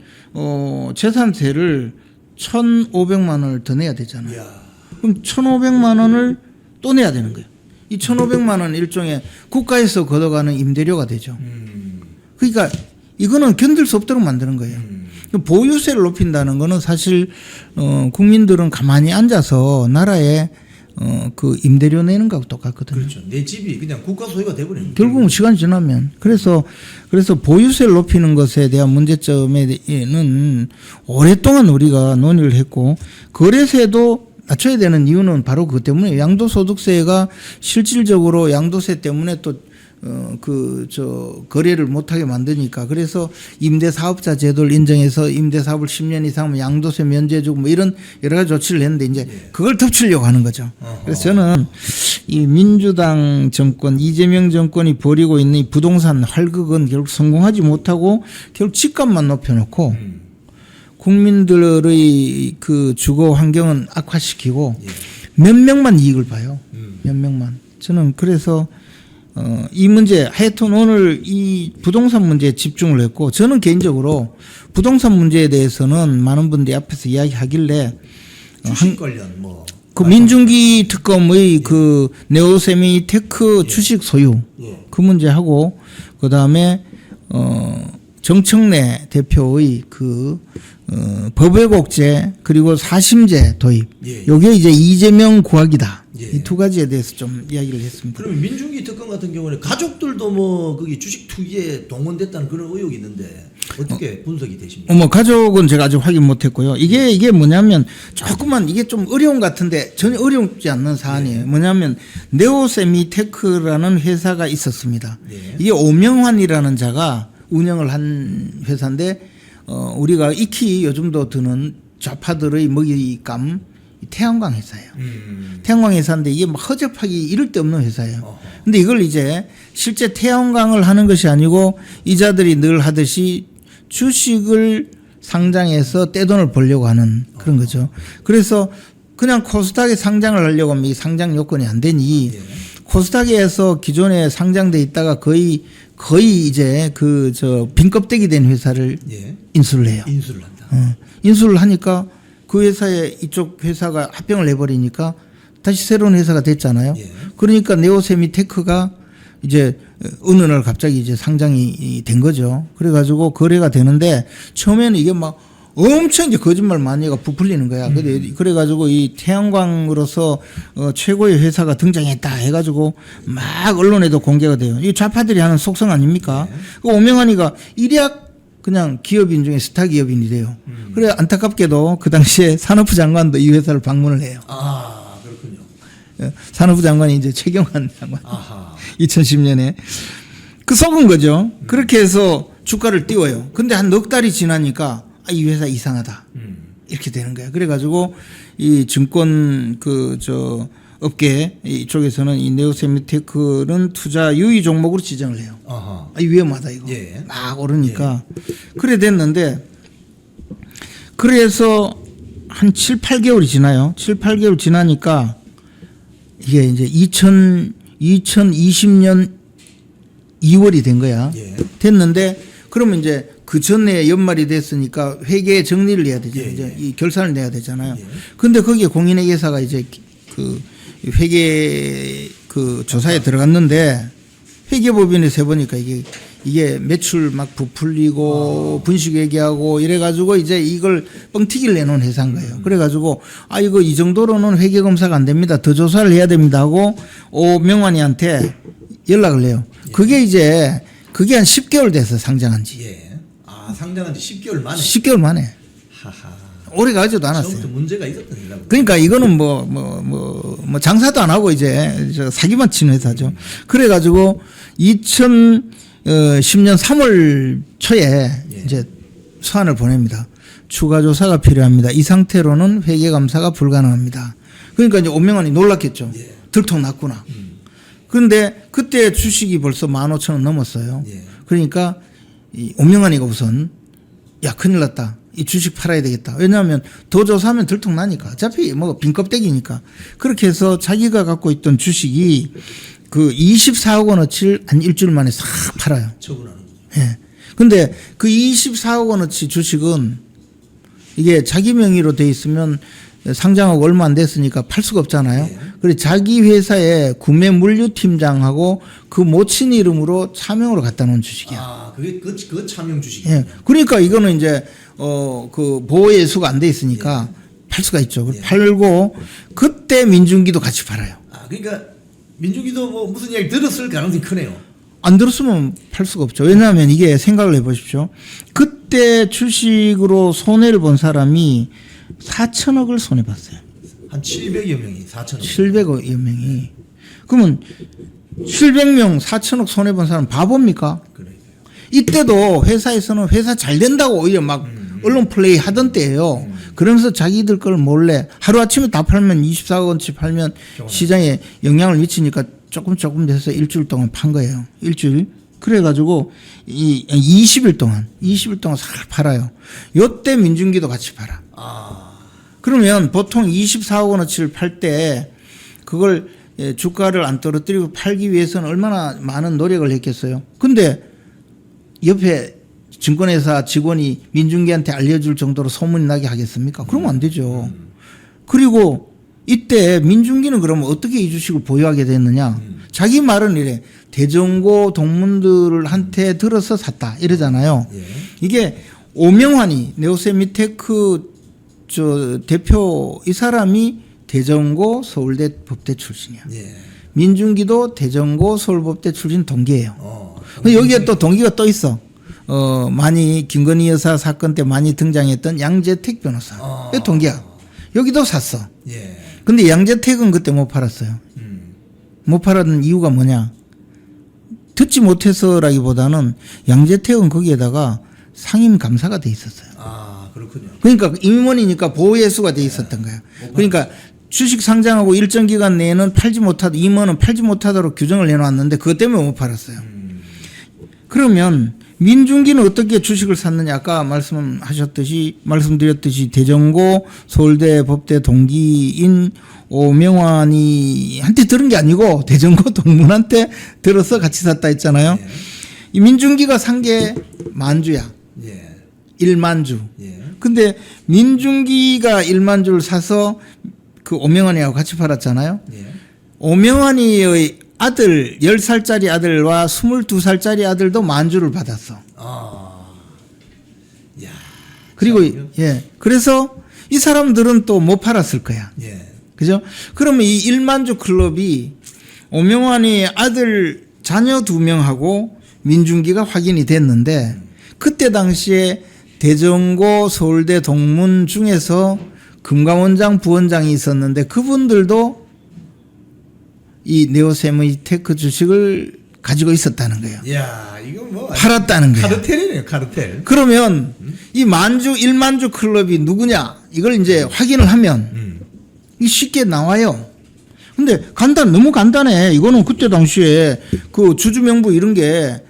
재산세를 1,500만 원을 더 내야 되잖아요. 이야. 그럼 1,500만 원을 또 내야 되는 거예요. 이 1,500만 원 일종의 국가에서 걷어가는 임대료가 되죠. 그러니까 이거는 견딜 수 없도록 만드는 거예요. 보유세를 높인다는 거는 사실 국민들은 가만히 앉아서 나라에 그 임대료 내는 거하고 똑같거든요. 그렇죠. 내 집이 그냥 국가 소유가 돼버리는 거예요. 결국은 시간이 지나면 그래서 보유세를 높이는 것에 대한 문제점에는 오랫동안 우리가 논의를 했고 거래세도 낮춰야 되는 이유는 바로 그것 때문에 양도소득세가 실질적으로 양도세 때문에 또 거래를 못하게 만드니까 그래서 임대사업자 제도를 인정해서 임대사업을 10년 이상 하면 양도세 면제해주고 뭐 이런 여러 가지 조치를 했는데 이제 그걸 덮치려고 하는 거죠. 그래서 저는 이 민주당 정권 이재명 정권이 벌이고 있는 이 부동산 활극은 결국 성공하지 못하고 결국 집값만 높여놓고 국민들의 그 주거 환경은 악화시키고 몇 명만 이익을 봐요. 몇 명만. 저는 그래서 이 문제 하여튼 오늘 이 부동산 문제에 집중을 했고 저는 개인적으로 부동산 문제에 대해서는 많은 분들이 앞에서 이야기하길래 주식 관련 그 민중기 특검의 그 네오세미테크 주식 소유 그 문제하고 그다음에 정청래 대표의 그 법외국제 그리고 사심제 도입 요게 이제 이재명 구하기다. 이 두 가지에 대해서 좀 이야기를 했습니다. 그러면 민중기 특검 같은 경우는 가족들도 거기 주식 투기에 동원됐다는 그런 의혹이 있는데 어떻게 분석이 되십니까? 가족은 제가 아직 확인 못했고요. 이게 뭐냐면 조금만 이게 좀 어려운 것 같은데 전혀 어렵지 않는 사안이에요. 뭐냐면 네오세미테크라는 회사가 있었습니다. 이게 오명환이라는 자가 운영을 한 회사인데 우리가 익히 요즘도 드는 좌파들의 먹잇감 태양광 회사예요. 태양광 회사인데 이게 막 허접하기 이를 데 없는 회사예요. 근데 이걸 이제 실제 태양광을 하는 것이 아니고 이자들이 늘 하듯이 주식을 상장해서 떼돈을 벌려고 하는 그런 거죠. 그래서 그냥 코스닥에 상장을 하려고 하면 이 상장 요건이 안 되니 예. 코스닥에서 기존에 상장돼 있다가 거의 이제 빈 껍데기 된 회사를 예. 인수를 해요. 인수를 한다. 인수를 하니까 그 회사에 이쪽 회사가 합병을 해버리니까 다시 새로운 회사가 됐잖아요. 예. 그러니까 네오세미테크가 이제 어느 날 갑자기 이제 상장이 된 거죠. 그래가지고 거래가 되는데 처음에는 이게 막 엄청 이제 거짓말 많이가 부풀리는 거야. 그래가지고 이 태양광으로서 최고의 회사가 등장했다 해가지고 막 언론에도 공개가 돼요. 이 좌파들이 하는 속성 아닙니까? 그 오명환이가 일약 그냥 기업인 중에 스타 기업인이 돼요. 그래 안타깝게도 그 당시에 산업부 장관도 이 회사를 방문을 해요. 아, 그렇군요. 산업부 장관이 이제 최경환 장관. 아하. 2010년에 그 속은 거죠. 그렇게 해서 주가를 띄워요. 근데 한 넉 달이 지나니까 이 회사 이상하다. 이렇게 되는 거야. 그래가지고 이 증권 업계 이쪽에서는 이 네오세미테크는 투자 유의 종목으로 지정을 해요. 아하. 위험하다 이거. 예. 막 오르니까. 그래 됐는데 그래서 한 7, 8개월이 지나요. 7, 8개월 지나니까 이게 이제 2020년 2월이 된 거야. 예. 됐는데 그러면 이제 그 전에 연말이 됐으니까 회계 정리를 해야 되죠. 예, 이제 이 결산을 내야 되잖아요. 예. 근데 거기에 공인회계사가 이제 그 회계 그 조사에 들어갔는데 회계법인에 세 보니까 이게 매출 막 부풀리고 분식회계하고 이래가지고 이제 이걸 뻥튀기를 내놓은 회사인 거예요. 그래가지고 이거 이 정도로는 회계검사가 안 됩니다. 더 조사를 해야 됩니다 하고 오명환이한테 연락을 해요. 그게 한 10개월 돼서 상장한 지. 예. 아, 상장한 지 10개월 만에. 10개월 만에. 하하. 오래 가지도 않았어요. 처음부터 문제가 있었던 회사. 그러니까 이거는 뭐 장사도 안 하고 이제 사기만 치는 회사죠. 그래가지고 2010년 3월 초에 이제 서한을 보냅니다. 추가 조사가 필요합니다. 이 상태로는 회계 감사가 불가능합니다. 그러니까 이제 오명환이 놀랐겠죠. 예. 들통났구나. 그런데 그때 주식이 벌써 15,000원 넘었어요. 예. 그러니까 이 오명환이가 우선 야 큰일 났다. 이 주식 팔아야 되겠다. 왜냐하면 더 조사하면 들통나니까. 어차피 뭐 빈껍데기니까. 그렇게 해서 자기가 갖고 있던 주식이 그 24억 원어치를 한 일주일 만에 싹 팔아요. 처분하는. 예. 근데 그 24억 원어치 주식은 이게 자기 명의로 돼 있으면 상장하고 얼마 안 됐으니까 팔 수가 없잖아요. 예. 그래서 자기 회사에 구매 물류팀장하고 그 모친 이름으로 차명으로 갖다 놓은 주식이야. 아, 그게 그 차명 주식이에요. 예. 그러니까 이거는 이제 그 보호 예수가 안 돼 있으니까 팔 수가 있죠. 팔고 그때 민중기도 같이 팔아요. 아, 그러니까 민중기도 뭐 무슨 이야기 들었을 가능성이 크네요. 안 들었으면 팔 수가 없죠. 왜냐하면 이게 생각을 해보십시오. 그때 주식으로 손해를 본 사람이 4천억을 손해봤어요. 한 700여 명이 4천억. 700여 명이. 그러면 700명 4천억 손해본 사람 바보입니까? 그래요. 이때도 회사에서는 회사 잘 된다고 오히려 막 언론 플레이 하던 때예요. 그러면서 자기들 걸 몰래 하루아침에 다 팔면 24억 원치 팔면 시장에 영향을 미치니까 조금 돼서 일주일 동안 판 거예요. 일주일. 그래가지고 20일 동안 싹 팔아요. 요때 민중기도 같이 팔아. 아, 그러면 보통 24억 원어치를 팔 때 그걸 주가를 안 떨어뜨리고 팔기 위해서는 얼마나 많은 노력을 했겠어요. 근데 옆에 증권회사 직원이 민중기한테 알려줄 정도로 소문이 나게 하겠습니까? 그러면 안 되죠. 그리고 이때 민중기는 그러면 어떻게 이 주식을 보유하게 됐느냐? 자기 말은 이래. 대전고 동문들한테 들어서 샀다 이러잖아요. 예. 이게 오명환이 네오세미테크 대표 이 사람이 대전고 서울대 법대 출신이야. 예. 민중기도 대전고 서울법대 출신 동기예요. 근데 여기에 또 동기가 또 있어. 많이 김건희 여사 사건 때 많이 등장했던 양재택 변호사. 이 동기야. 여기도 샀어. 예. 근데 양재택은 그때 못 팔았어요. 못 팔았는 이유가 뭐냐? 듣지 못해서라기보다는 양재택은 거기에다가 상임 감사가 돼 있었어요. 아, 그렇군요. 그러니까 임원이니까 보호예수가 돼 있었던 거야. 그러니까 주식 상장하고 일정 기간 내에는 임원은 팔지 못하도록 규정을 해놨는데 그것 때문에 못 팔았어요. 그러면 민중기는 어떻게 주식을 샀느냐? 아까 말씀드렸듯이 대전고 서울대 법대 동기인 오명환이 한테 들은 게 아니고 대전고 동문한테 들어서 같이 샀다 했잖아요. 예. 이 민중기가 산 게 만주야. 예. 1만주. 예. 근데 민중기가 1만주를 사서 그 오명환이하고 같이 팔았잖아요. 예. 오명환이의 아들 10살짜리 아들과 22살짜리 아들도 만주를 받았어. 아. 야. 그리고 그렇군요. 예. 그래서 이 사람들은 또 못 팔았을 거야. 예. 그죠? 그러면 이 1만주 클럽이 오명환이 아들 자녀 2명하고 민중기가 확인이 됐는데 그때 당시에 대전고 서울대 동문 중에서 금감원장 부원장이 있었는데 그분들도 이 네오세미테크 주식을 가지고 있었다는 거예요. 야, 이거 뭐 팔았다는 거예요. 카르텔이네요, 카르텔. 그러면 이 만주 1만주 클럽이 누구냐 이걸 이제 확인을 하면 이 쉽게 나와요. 근데 너무 간단해. 이거는 그때 당시에 그 주주명부 이런 게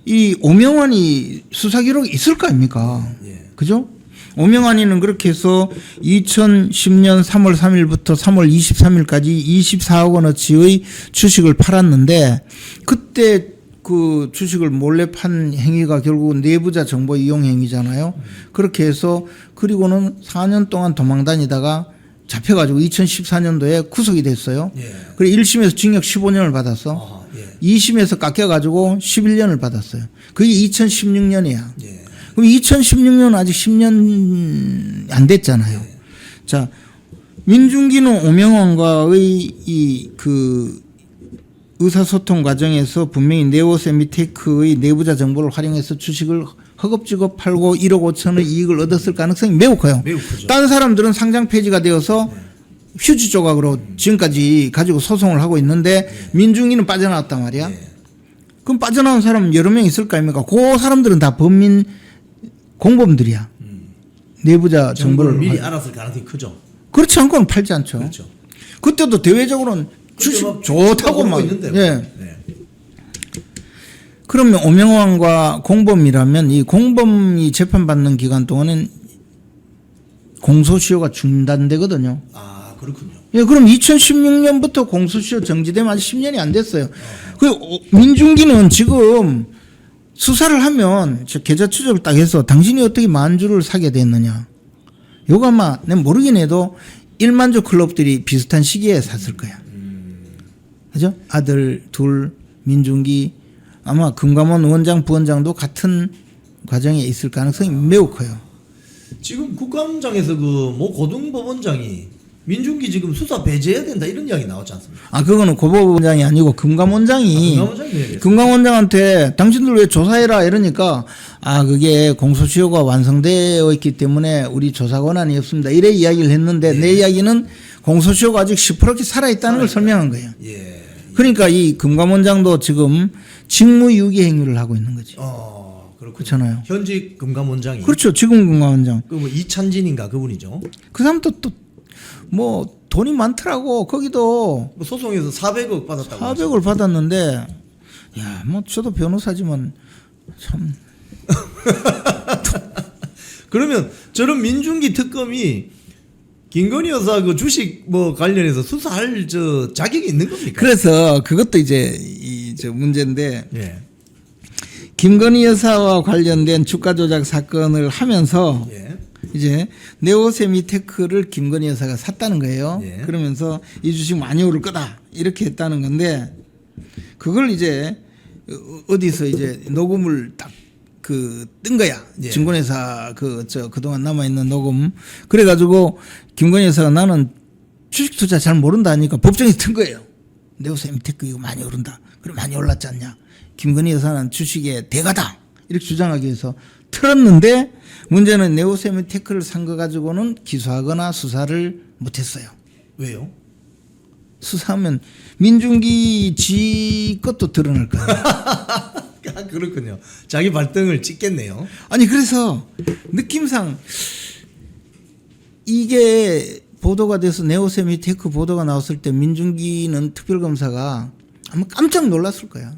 이 오명환이 수사 기록이 있을 거 아닙니까? 예. 그죠? 오명환이는 그렇게 해서 2010년 3월 3일부터 3월 23일까지 24억 원어치의 주식을 팔았는데 그때 그 주식을 몰래 판 행위가 결국은 내부자 정보 이용 행위잖아요. 그렇게 해서 그리고는 4년 동안 도망 다니다가 잡혀가지고 2014년도에 구속이 됐어요. 예. 그리고 1심에서 징역 15년을 받았어. 아, 예. 2심에서 깎여가지고 11년을 받았어요. 그게 2016년이야. 예. 그럼 2016년 아직 10년 안 됐잖아요. 자, 민중기는 오명환과의 이 그 의사소통 과정에서 분명히 네오세미테크의 내부자 정보를 활용해서 주식을 허겁지겁 팔고 1억 5천의 이익을 얻었을 가능성이 매우 커요. 매우 크죠. 다른 사람들은 상장 폐지가 되어서 휴지 조각으로 지금까지 가지고 소송을 하고 있는데 민중기는 빠져나왔단 말이야. 예. 그럼 빠져나온 사람 여러 명 있을 거 아닙니까? 그 사람들은 다 범인 공범들이야. 내부자 정보를 정보를 미리 알았을 가능성이 크죠. 그렇지 않고는 팔지 않죠. 그렇죠. 그때도 대외적으로는 주식 그때 막 좋다고 막 있는데. 예. 네. 그러면 오명환과 공범이라면 이 공범이 재판받는 기간 동안은 공소시효가 중단되거든요. 아, 그렇군요. 예, 그럼 2016년부터 공소시효 정지되면 아직 10년이 안 됐어요. 그 민중기는 지금 수사를 하면 저 계좌 추적을 딱 해서 당신이 어떻게 만주를 사게 됐느냐. 요거 아마 내가 모르긴 해도 1만주 클럽들이 비슷한 시기에 샀을 거야. 그죠? 아들 둘 민중기 아마 금감원 원장 부원장도 같은 과정에 있을 가능성이 매우 커요. 지금 국감장에서 그 모 고등법원장이 민중기 지금 수사 배제해야 된다 이런 이야기 나왔지 않습니까? 아 그거는 고법원장이 아니고 금감원장이 금감원장이 해야겠어요. 금감원장한테 당신들 왜 조사해라 이러니까 아 그게 공소시효가 완성되어 있기 때문에 우리 조사 권한이 없습니다. 이래 이야기를 했는데 내 이야기는 공소시효가 아직 시퍼렇게 살아있다는 걸 설명한 거예요. 예. 그러니까 이 금감원장도 지금 직무유기 행위를 하고 있는 거지. 그렇군요. 그렇잖아요. 현직 금감원장이. 그렇죠. 지금 금감원장. 그 뭐 이찬진인가 그분이죠. 그 사람도 또 뭐 돈이 많더라고. 거기도 뭐 소송에서 400억 받았다고. 400을 받았는데 야, 뭐 저도 변호사지만 참 그러면 저런 민중기 특검이 김건희 여사 그 주식 뭐 관련해서 수사할 저 자격이 있는 겁니까? 그래서 그것도 이제 저 문제인데 예. 김건희 여사와 관련된 주가 조작 사건을 하면서 예. 이제 네오세미테크를 김건희 여사가 샀다는 거예요. 예. 그러면서 이 주식 많이 오를 거다 이렇게 했다는 건데 그걸 이제 어디서 이제 녹음을 딱 그 뜬 거야. 예. 증권회사 그동안 남아 있는 녹음. 그래가지고 김건희 여사가 나는 주식 투자 잘 모른다 하니까 법정에 튼 거예요. 네오세미테크 이거 많이 오른다. 그럼 많이 올랐지 않냐. 김건희 여사는 주식의 대가다 이렇게 주장하기 위해서 틀었는데 문제는 네오세미테크를 산 거 가지고는 기소하거나 수사를 못했어요. 왜요? 수사하면 민중기 지 것도 드러날 거예요. 아, 그렇군요. 자기 발등을 찍겠네요. 아니 그래서 느낌상 이게 보도가 돼서 네오세미테크 보도가 나왔을 때 민중기는 특별검사가 아마 깜짝 놀랐을 거야.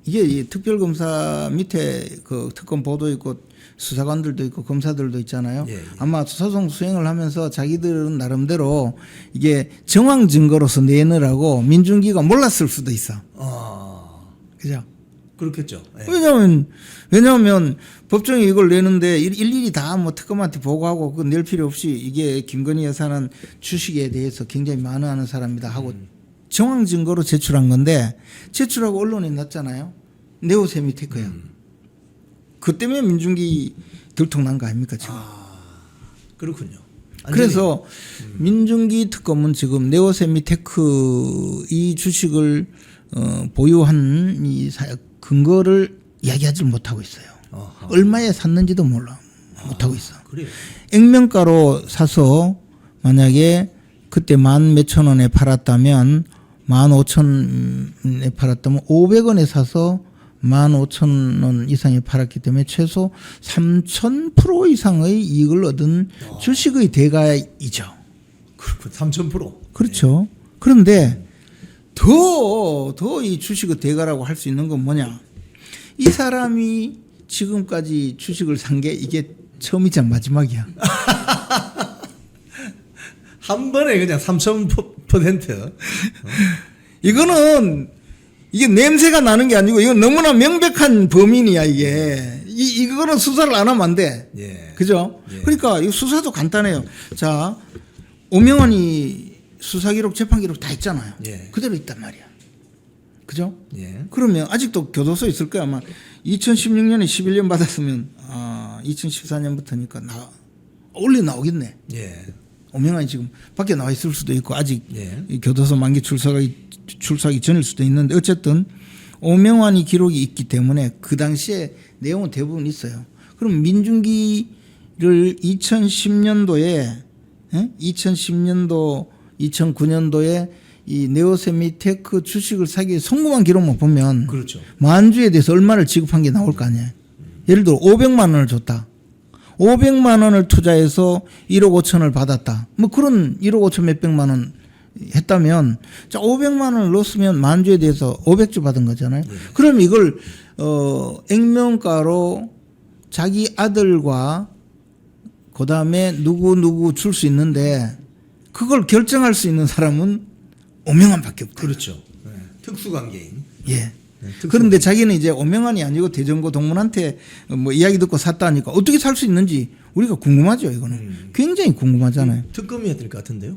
이게 이 특별검사 밑에 그 특검 보도 있고 수사관들도 있고 검사들도 있잖아요. 예, 예. 아마 소송 수행을 하면서 자기들은 나름대로 이게 정황 증거로서 내놓으라고 민중기가 몰랐을 수도 있어. 그죠? 그렇겠죠. 예. 왜냐하면 법정이 이걸 내는데 일일이 다 뭐 특검한테 보고하고 그 낼 필요 없이 이게 김건희 여사는 주식에 대해서 굉장히 많아하는 사람이다 하고 정황 증거로 제출한 건데 제출하고 언론에 났잖아요. 네오세미테크야. 그 때문에 민중기 들통난 거 아닙니까 지금? 그렇군요. 그래서 민중기 특검은 지금 네오세미테크 이 주식을 보유한 이 근거를 이야기하지 못하고 있어요. 아하. 얼마에 샀는지도 몰라 못하고 있어. 그래요. 액면가로 사서 만약에 그때 만 몇천 원에 팔았다면 15,000원에 팔았다면 500원에 사서 15,000원 이상에 팔았기 때문에 최소 3,000% 이상의 이익을 얻은 주식의 대가이죠. 그렇군. 3,000%. 그렇죠. 그런데 더 이 주식의 대가라고 할 수 있는 건 뭐냐? 이 사람이 지금까지 주식을 산 게 이게 처음이자 마지막이야. 한 번에 그냥 3,000%. 이거는 이게 냄새가 나는 게 아니고 이건 너무나 명백한 범인이야 이게. 이거는 수사를 안 하면 안 돼. 예. 그죠? 예. 그러니까 이 수사도 간단해요. 자, 오명환이 수사 기록, 재판 기록 다 있잖아요. 예. 그대로 있단 말이야. 그죠? 예. 그러면 아직도 교도소 있을 거야 아마. 2016년에 11년 받았으면 2014년부터니까 원래 나오겠네. 예. 오명환이 지금 밖에 나와 있을 수도 있고 아직 예. 이 교도소 만기 출소하기 전일 수도 있는데 어쨌든 오명환이 기록이 있기 때문에 그 당시에 내용은 대부분 있어요. 그럼 민중기를 2010년도에 2009년도에 이 네오세미테크 주식을 사기 위해 송금한 기록만 보면 그렇죠. 만주에 대해서 얼마를 지급한 게 나올 거 아니에요. 예를 들어 500만 원을 줬다. 500만 원을 투자해서 1억 5천을 받았다. 뭐 그런 1억 5천 몇백만 원 했다면 자 500만 원을 넣었으면 만주에 대해서 500주 받은 거잖아요. 네. 그럼 이걸 액면가로 자기 아들과 그다음에 누구 줄 수 있는데 그걸 결정할 수 있는 사람은 오명환밖에 없다. 그렇죠. 네. 특수관계인. 예. 네, 그런데 자기는 이제 오명환이 아니고 대전고 동문한테 뭐 이야기 듣고 샀다니까 어떻게 살 수 있는지 우리가 궁금하죠. 이거는 굉장히 궁금하잖아요. 특검이어야 될 것 같은데요.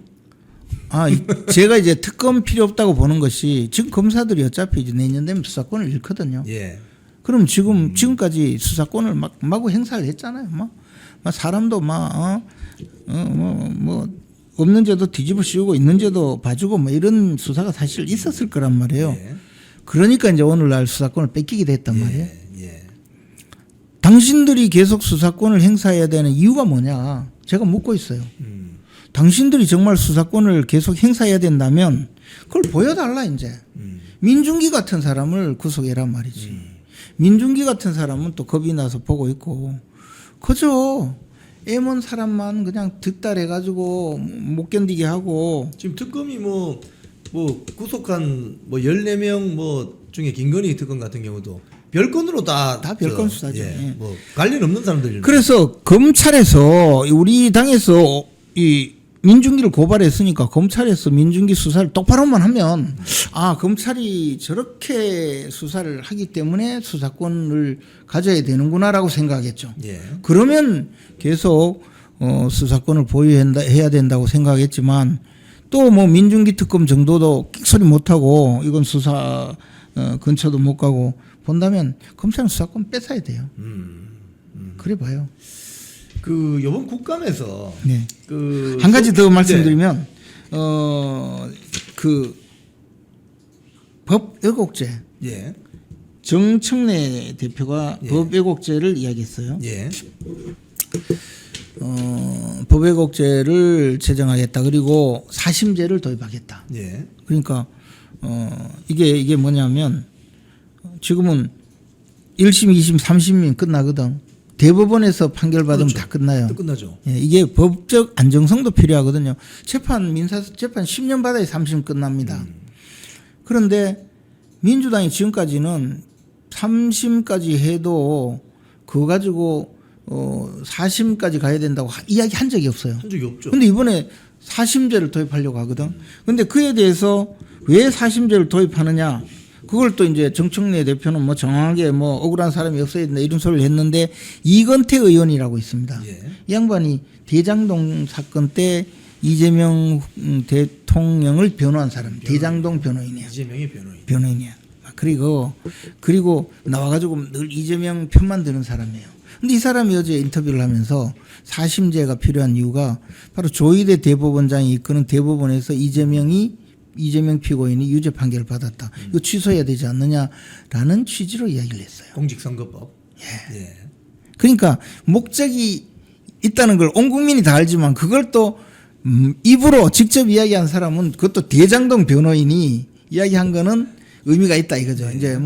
제가 이제 특검 필요 없다고 보는 것이 지금 검사들이 어차피 이제 내년 되면 수사권을 잃거든요. 예. 그럼 지금까지 수사권을 마구 행사를 했잖아요. 막 사람도 뭐 없는 죄도 뒤집어 씌우고 있는 죄도 봐주고 뭐 이런 수사가 사실 있었을 거란 말이에요. 예. 그러니까 이제 오늘날 수사권을 뺏기게 됐단 말이에요. 예. 당신들이 계속 수사권을 행사해야 되는 이유가 뭐냐? 제가 묻고 있어요. 당신들이 정말 수사권을 계속 행사해야 된다면 그걸 보여달라 이제. 민중기 같은 사람을 구속해란 말이지. 민중기 같은 사람은 또 겁이 나서 보고 있고 그저 애먼 사람만 그냥 득달해가지고 못 견디게 하고 지금 특검이 뭐 구속한 14명 중에 김건희 특검 같은 경우도 별건으로 다 별건 수사죠. 예. 뭐 관련 없는 사람들. 그래서 검찰에서 우리 당에서 이 민중기를 고발했으니까 검찰에서 민중기 수사를 똑바로만 하면 검찰이 저렇게 수사를 하기 때문에 수사권을 가져야 되는구나라고 생각했죠. 예. 그러면 계속 수사권을 보유해야 된다고 생각했지만 또 뭐 민중기 특검 정도도 끽소리 못하고 이건 수사 근처도 못 가고 본다면 검찰은 수사권 뺏어야 돼요. 그래 봐요. 그 이번 국감에서 네. 그 한 가지 더 말씀드리면 그 법 왜곡죄 예. 정청래 대표가 예. 법 왜곡죄를 이야기했어요. 예. 법 왜곡죄를 제정하겠다. 그리고 사심죄를 도입하겠다. 예. 그러니까 이게 뭐냐면 지금은 1심, 2심, 3심이 끝나거든. 대법원에서 판결 받으면 그렇죠. 다 끝나요. 또 끝나죠. 예, 이게 법적 안정성도 필요하거든요. 민사재판 10년 받아야 3심 끝납니다. 그런데 민주당이 지금까지는 3심까지 해도 그거 가지고 4심까지 가야 된다고 이야기 한 적이 없어요. 한 적이 없죠. 근데 이번에 4심제를 도입하려고 하거든. 근데 그에 대해서 왜 4심제를 도입하느냐? 그걸 또 이제 정청래 대표는 뭐 정확하게 뭐 억울한 사람이 없어야 된다 이런 소리를 했는데 이건태 의원이라고 있습니다. 예. 이 양반이 대장동 사건 때 이재명 대통령을 변호한 사람. 대장동 변호인이야. 이재명의 변호인. 변호인이야. 그리고 나와가지고 늘 이재명 편만 드는 사람이에요. 근데 이 사람이 어제 인터뷰를 하면서 4심제가 필요한 이유가 바로 조희대 대법원장이 이끄는 대법원에서 이재명 피고인이 유죄 판결을 받았다. 이거 취소해야 되지 않느냐라는 취지로 이야기를 했어요. 공직선거법. 예. 그러니까 목적이 있다는 걸 온 국민이 다 알지만 그걸 또 입으로 직접 이야기한 사람은 그것도 대장동 변호인이 이야기한 거는 의미가 있다 이거죠. 이제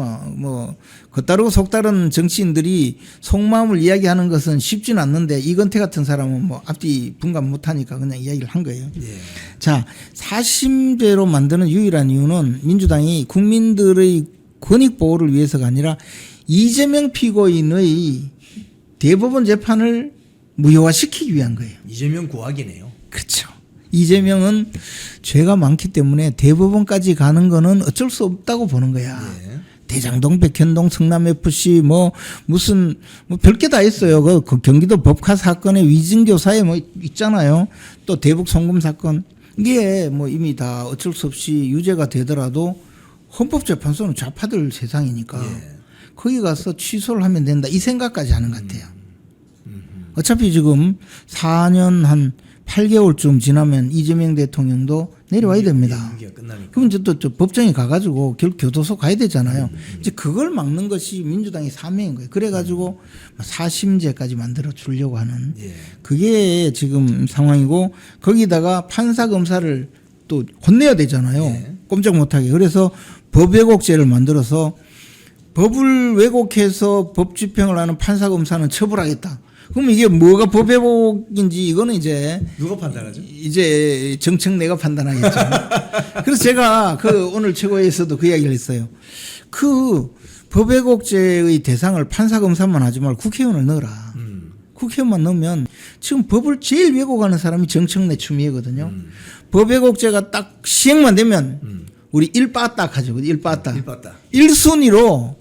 겉다르고 속다른 정치인들이 속마음을 이야기하는 것은 쉽지는 않는데 이건태 같은 사람은 뭐 앞뒤 분간 못하니까 그냥 이야기를 한 거예요. 예. 자, 4심제로 만드는 유일한 이유는 민주당이 국민들의 권익 보호를 위해서가 아니라 이재명 피고인의 대법원 재판을 무효화시키기 위한 거예요. 이재명 구하기네요. 그렇죠. 이재명은 죄가 많기 때문에 대법원까지 가는 거는 어쩔 수 없다고 보는 거야. 예. 대장동, 백현동, 성남FC 무슨 별게 다 있어요. 그 경기도 법카 사건의 위증교사에 있잖아요. 또 대북 송금 사건. 이게 이미 다 어쩔 수 없이 유죄가 되더라도 헌법재판소는 좌파들 세상이니까 거기 가서 취소를 하면 된다. 이 생각까지 하는 것 같아요. 어차피 지금 4년 한 8개월쯤 지나면 이재명 대통령도 내려와야 됩니다. 그럼 이제 또 법정에 가가지고 교도소 가야 되잖아요. 이제 그걸 막는 것이 민주당의 사명인 거예요. 그래가지고 4심제까지 만들어 주려고 하는 그게 지금 상황이고 거기다가 판사 검사를 또 혼내야 되잖아요. 꼼짝 못하게. 그래서 법 왜곡죄를 만들어서 법을 왜곡해서 법 집행을 하는 판사 검사는 처벌하겠다. 그럼 이게 뭐가 법 왜곡인지 이거는 이제 누가 판단하죠? 이제 정청래가 판단하겠죠. 그래서 제가 오늘 최고위에서도 그 이야기를 했어요. 그 법 왜곡죄의 대상을 판사 검사만 하지 말고 국회의원을 넣어라. 국회의원만 넣으면 지금 법을 제일 왜곡하는 사람이 정청래 추미애거든요. 법 왜곡죄가 딱 시행만 되면 우리 1빠딱 하죠. 1빠딱. 1순위로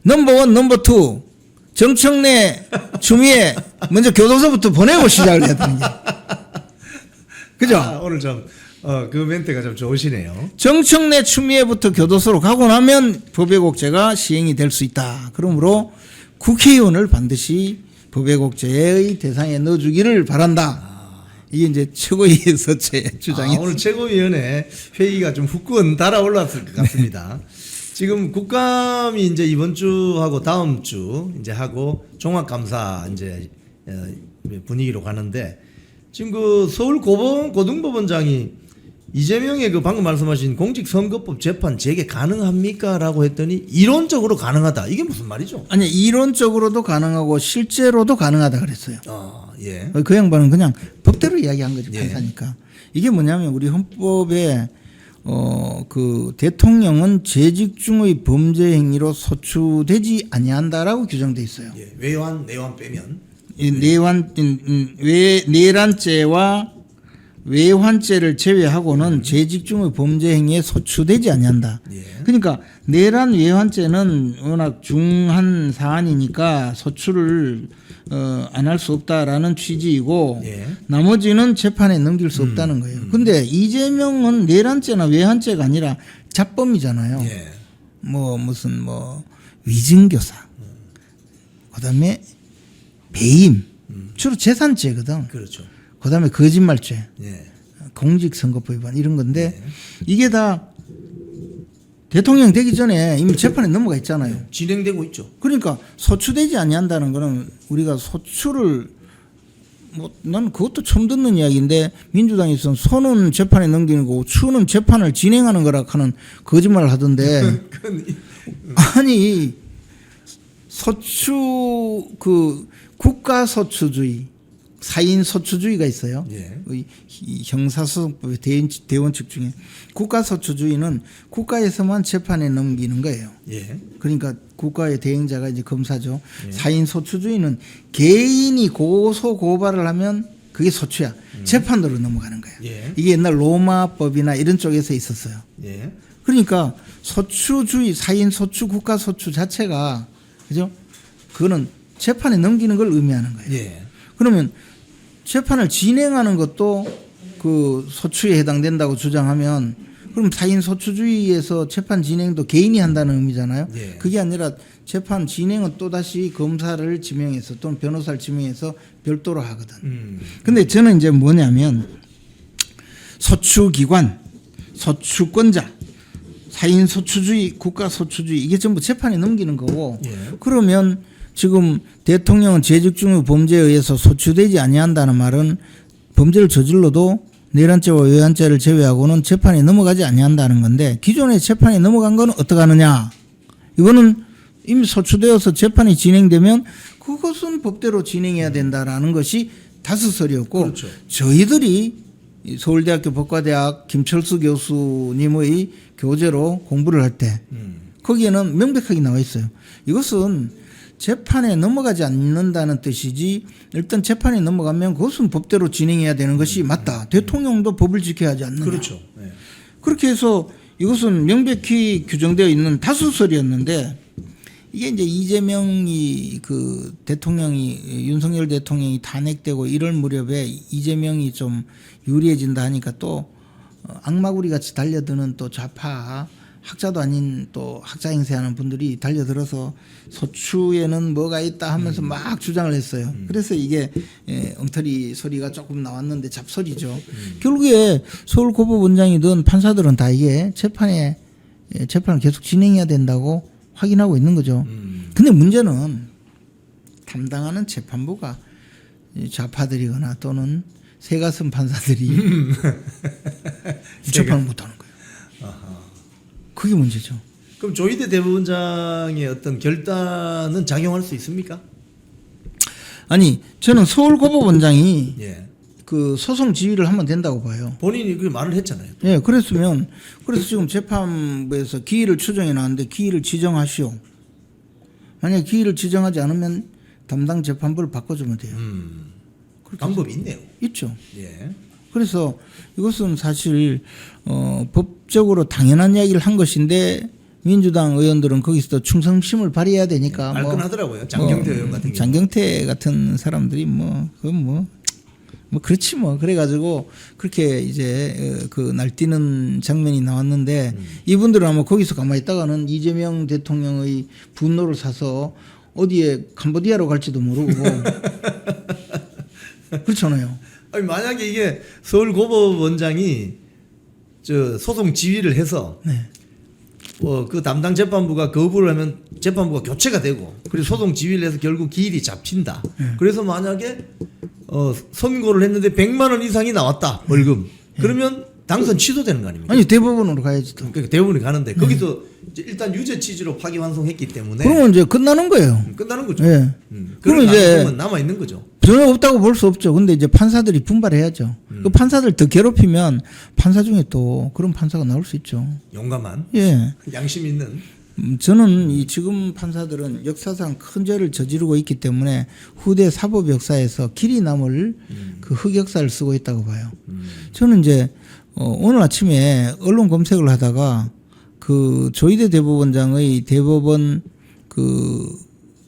넘버 1, 넘버 2 정청래, 추미애 먼저 교도소부터 보내고 시작을 해야 되는 게. 그죠? 오늘 그 멘트가 좀 좋으시네요. 정청래, 추미애부터 교도소로 가고 나면 법왜곡죄가 시행이 될 수 있다. 그러므로 국회의원을 반드시 법왜곡죄의 대상에 넣어주기를 바란다. 이게 이제 최고위에서 제 주장이었습니다. 오늘 최고위원회 회의가 좀 후끈 달아올랐을 것 같습니다. 지금 국감이 이제 이번 주하고 다음 주 이제 하고 종합감사 이제 분위기로 가는데 지금 그 서울 고등법원장이 이재명의 그 방금 말씀하신 공직선거법 재판 재개 가능합니까?라고 했더니 이론적으로 가능하다. 이게 무슨 말이죠? 아니 이론적으로도 가능하고 실제로도 가능하다 그랬어요. 예. 그 양반은 그냥 법대로 이야기한 거죠. 판사니까. 이게 뭐냐면 우리 헌법에 그 대통령은 재직 중의 범죄 행위로 소추되지 아니한다라고 규정돼 있어요. 예. 외환 내환 빼면 내란죄와 외환죄를 제외하고는 재직 중의 범죄 행위에 소추되지 아니한다. 그러니까 내란 외환죄는 워낙 중한 사안이니까 소추를 안 할 수 없다라는 취지이고 나머지는 재판에 넘길 수 없다는 거예요. 근데 이재명은 내란죄나 외환죄가 아니라 잡범이잖아요. 무슨 위증교사, 그다음에 배임, 주로 재산죄거든. 그렇죠. 그다음에 거짓말죄, 공직선거법 위반 이런 건데 이게 다 대통령 되기 전에 이미 재판에 넘어가 있잖아요. 진행되고 있죠. 그러니까 소추되지 아니한다는 거는 우리가 소추를 난 그것도 처음 듣는 이야기인데 민주당에서는 소는 재판에 넘기는 거고 추는 재판을 진행하는 거라 하는 거짓말을 하던데 아니 소추 그 국가 소추주의 사인 소추주의가 있어요. 예. 이 형사소송법의 대원칙 중에 국가소추주의는 국가에서만 재판에 넘기는 거예요. 예. 그러니까 국가의 대행자가 이제 검사죠. 사인소추주의는 개인이 고소 고발을 하면 그게 소추야. 재판으로 넘어가는 거예요. 예. 이게 옛날 로마법이나 이런 쪽에서 있었어요. 예. 그러니까 소추주의, 사인소추, 국가소추 자체가 그죠? 그거는 재판에 넘기는 걸 의미하는 거예요. 예. 그러면 재판을 진행하는 것도 그 소추에 해당된다고 주장하면 그럼 사인 소추주의에서 재판 진행도 개인이 한다는 의미잖아요. 예. 그게 아니라 재판 진행은 또다시 검사를 지명해서 또는 변호사를 지명해서 별도로 하거든. 근데 저는 이제 뭐냐면 소추기관, 소추권자, 사인 소추주의, 국가 소추주의 이게 전부 재판에 넘기는 거고 예. 그러면 지금 대통령은 재직 중의 범죄에 의해서 소추되지 아니한다는 말은 범죄를 저질러도 내란죄와 외환죄를 제외하고는 재판에 넘어가지 아니한다는 건데 기존에 재판에 넘어간 건 어떻게 하느냐? 이거는 이미 소추되어서 재판이 진행되면 그것은 법대로 진행해야 된다라는 것이 다수설이었고 그렇죠. 저희들이 서울대학교 법과대학 김철수 교수님의 교재로 공부를 할 때 거기에는 명백하게 나와 있어요. 이것은 재판에 넘어가지 않는다는 뜻이지 일단 재판에 넘어가면 그것은 법대로 진행해야 되는 것이 맞다. 대통령도 법을 지켜야 하지 않느냐. 그렇죠. 예. 그렇게 해서 이것은 명백히 규정되어 있는 다수설이었는데 이게 이제 이재명이 그 대통령이 윤석열 대통령이 탄핵되고 이럴 무렵에 이재명이 좀 유리해진다 하니까 또 악마구리 같이 달려드는 또 좌파 학자도 아닌 또 학자 행세하는 분들이 달려들어서 소추에는 뭐가 있다 하면서 막 주장을 했어요. 그래서 이게 엉터리 소리가 조금 나왔는데 잡소리죠. 결국에 서울고법원장이든 판사들은 다 이게 재판을 계속 진행해야 된다고 확인하고 있는 거죠. 근데 문제는 담당하는 재판부가 좌파들이거나 또는 새가슴 판사들이 재판을 못하는 거예요. 그게 문제죠. 그럼 조희대 대법원장의 어떤 결단은 작용할 수 있습니까? 아니 저는 서울고법원장이 예. 그 소송 지휘를 하면 된다고 봐요. 본인이 그 말을 했잖아요. 예, 그래서 지금 재판부에서 기일을 추정해 놨는데 기일을 지정하시오. 만약 기일을 지정하지 않으면 담당 재판부를 바꿔주면 돼요. 방법이 있네요. 있죠. 예. 그래서 이것은 사실 법적으로 당연한 이야기를 한 것인데 민주당 의원들은 거기서 충성심을 발휘해야 되니까 발끈하더라고요. 장경태 의원 같은 경우. 장경태 같은 사람들이 그건 그렇지 뭐 그래가지고 그렇게 이제 그 날뛰는 장면이 나왔는데 이분들은 아마 거기서 가만히 있다가는 이재명 대통령의 분노를 사서 어디에 캄보디아로 갈지도 모르고 그렇잖아요. 아니 만약에 이게 서울고법원장이 저 소송 지휘를 해서 네. 그 담당 재판부가 거부를 하면 재판부가 교체가 되고 그리고 소송 지휘를 해서 결국 기일이 잡힌다. 그래서 만약에 선고를 했는데 100만 원 이상이 나왔다 월급. 그러면 당선 취소되는 거 아닙니까? 아니 대법원으로 가야지 또. 그러니까 대법원이 가는데 거기서 이제 일단 유죄 취지로 파기환송했기 때문에 그러면 이제 끝나는 거예요. 끝나는 거죠. 예. 그런 그럼 이제 가능성은 남아 있는 거죠. 전혀 없다고 볼 수 없죠. 근데 이제 판사들이 분발해야죠. 그 판사들 더 괴롭히면 판사 중에 또 그런 판사가 나올 수 있죠. 용감한 예. 양심 있는. 저는 이 지금 판사들은 역사상 큰 죄를 저지르고 있기 때문에 후대 사법 역사에서 길이 남을 그 흑역사를 쓰고 있다고 봐요. 저는 이제 오늘 아침에 언론 검색을 하다가 그 조희대 대법원장의 대법원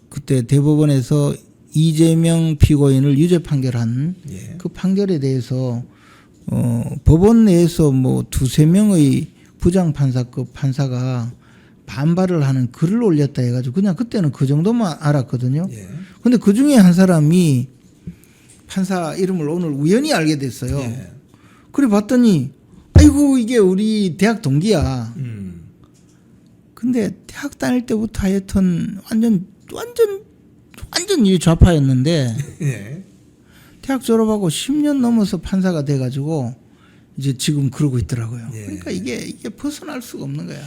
그때 대법원에서 이재명 피고인을 유죄 판결한 예. 그 판결에 대해서 법원 내에서 뭐 두세 명의 부장 판사급 판사가 반발을 하는 글을 올렸다 해가지고 그냥 그때는 그 정도만 알았거든요. 예. 근데 그 중에 한 사람이 판사 이름을 오늘 우연히 알게 됐어요. 예. 그래 봤더니 아이고 이게 우리 대학 동기야. 근데 대학 다닐 때부터 하여튼 완전 이 좌파였는데 예. 대학 졸업하고 10년 넘어서 판사가 돼가지고 이제 지금 그러고 있더라고요. 예. 그러니까 이게 벗어날 수가 없는 거야.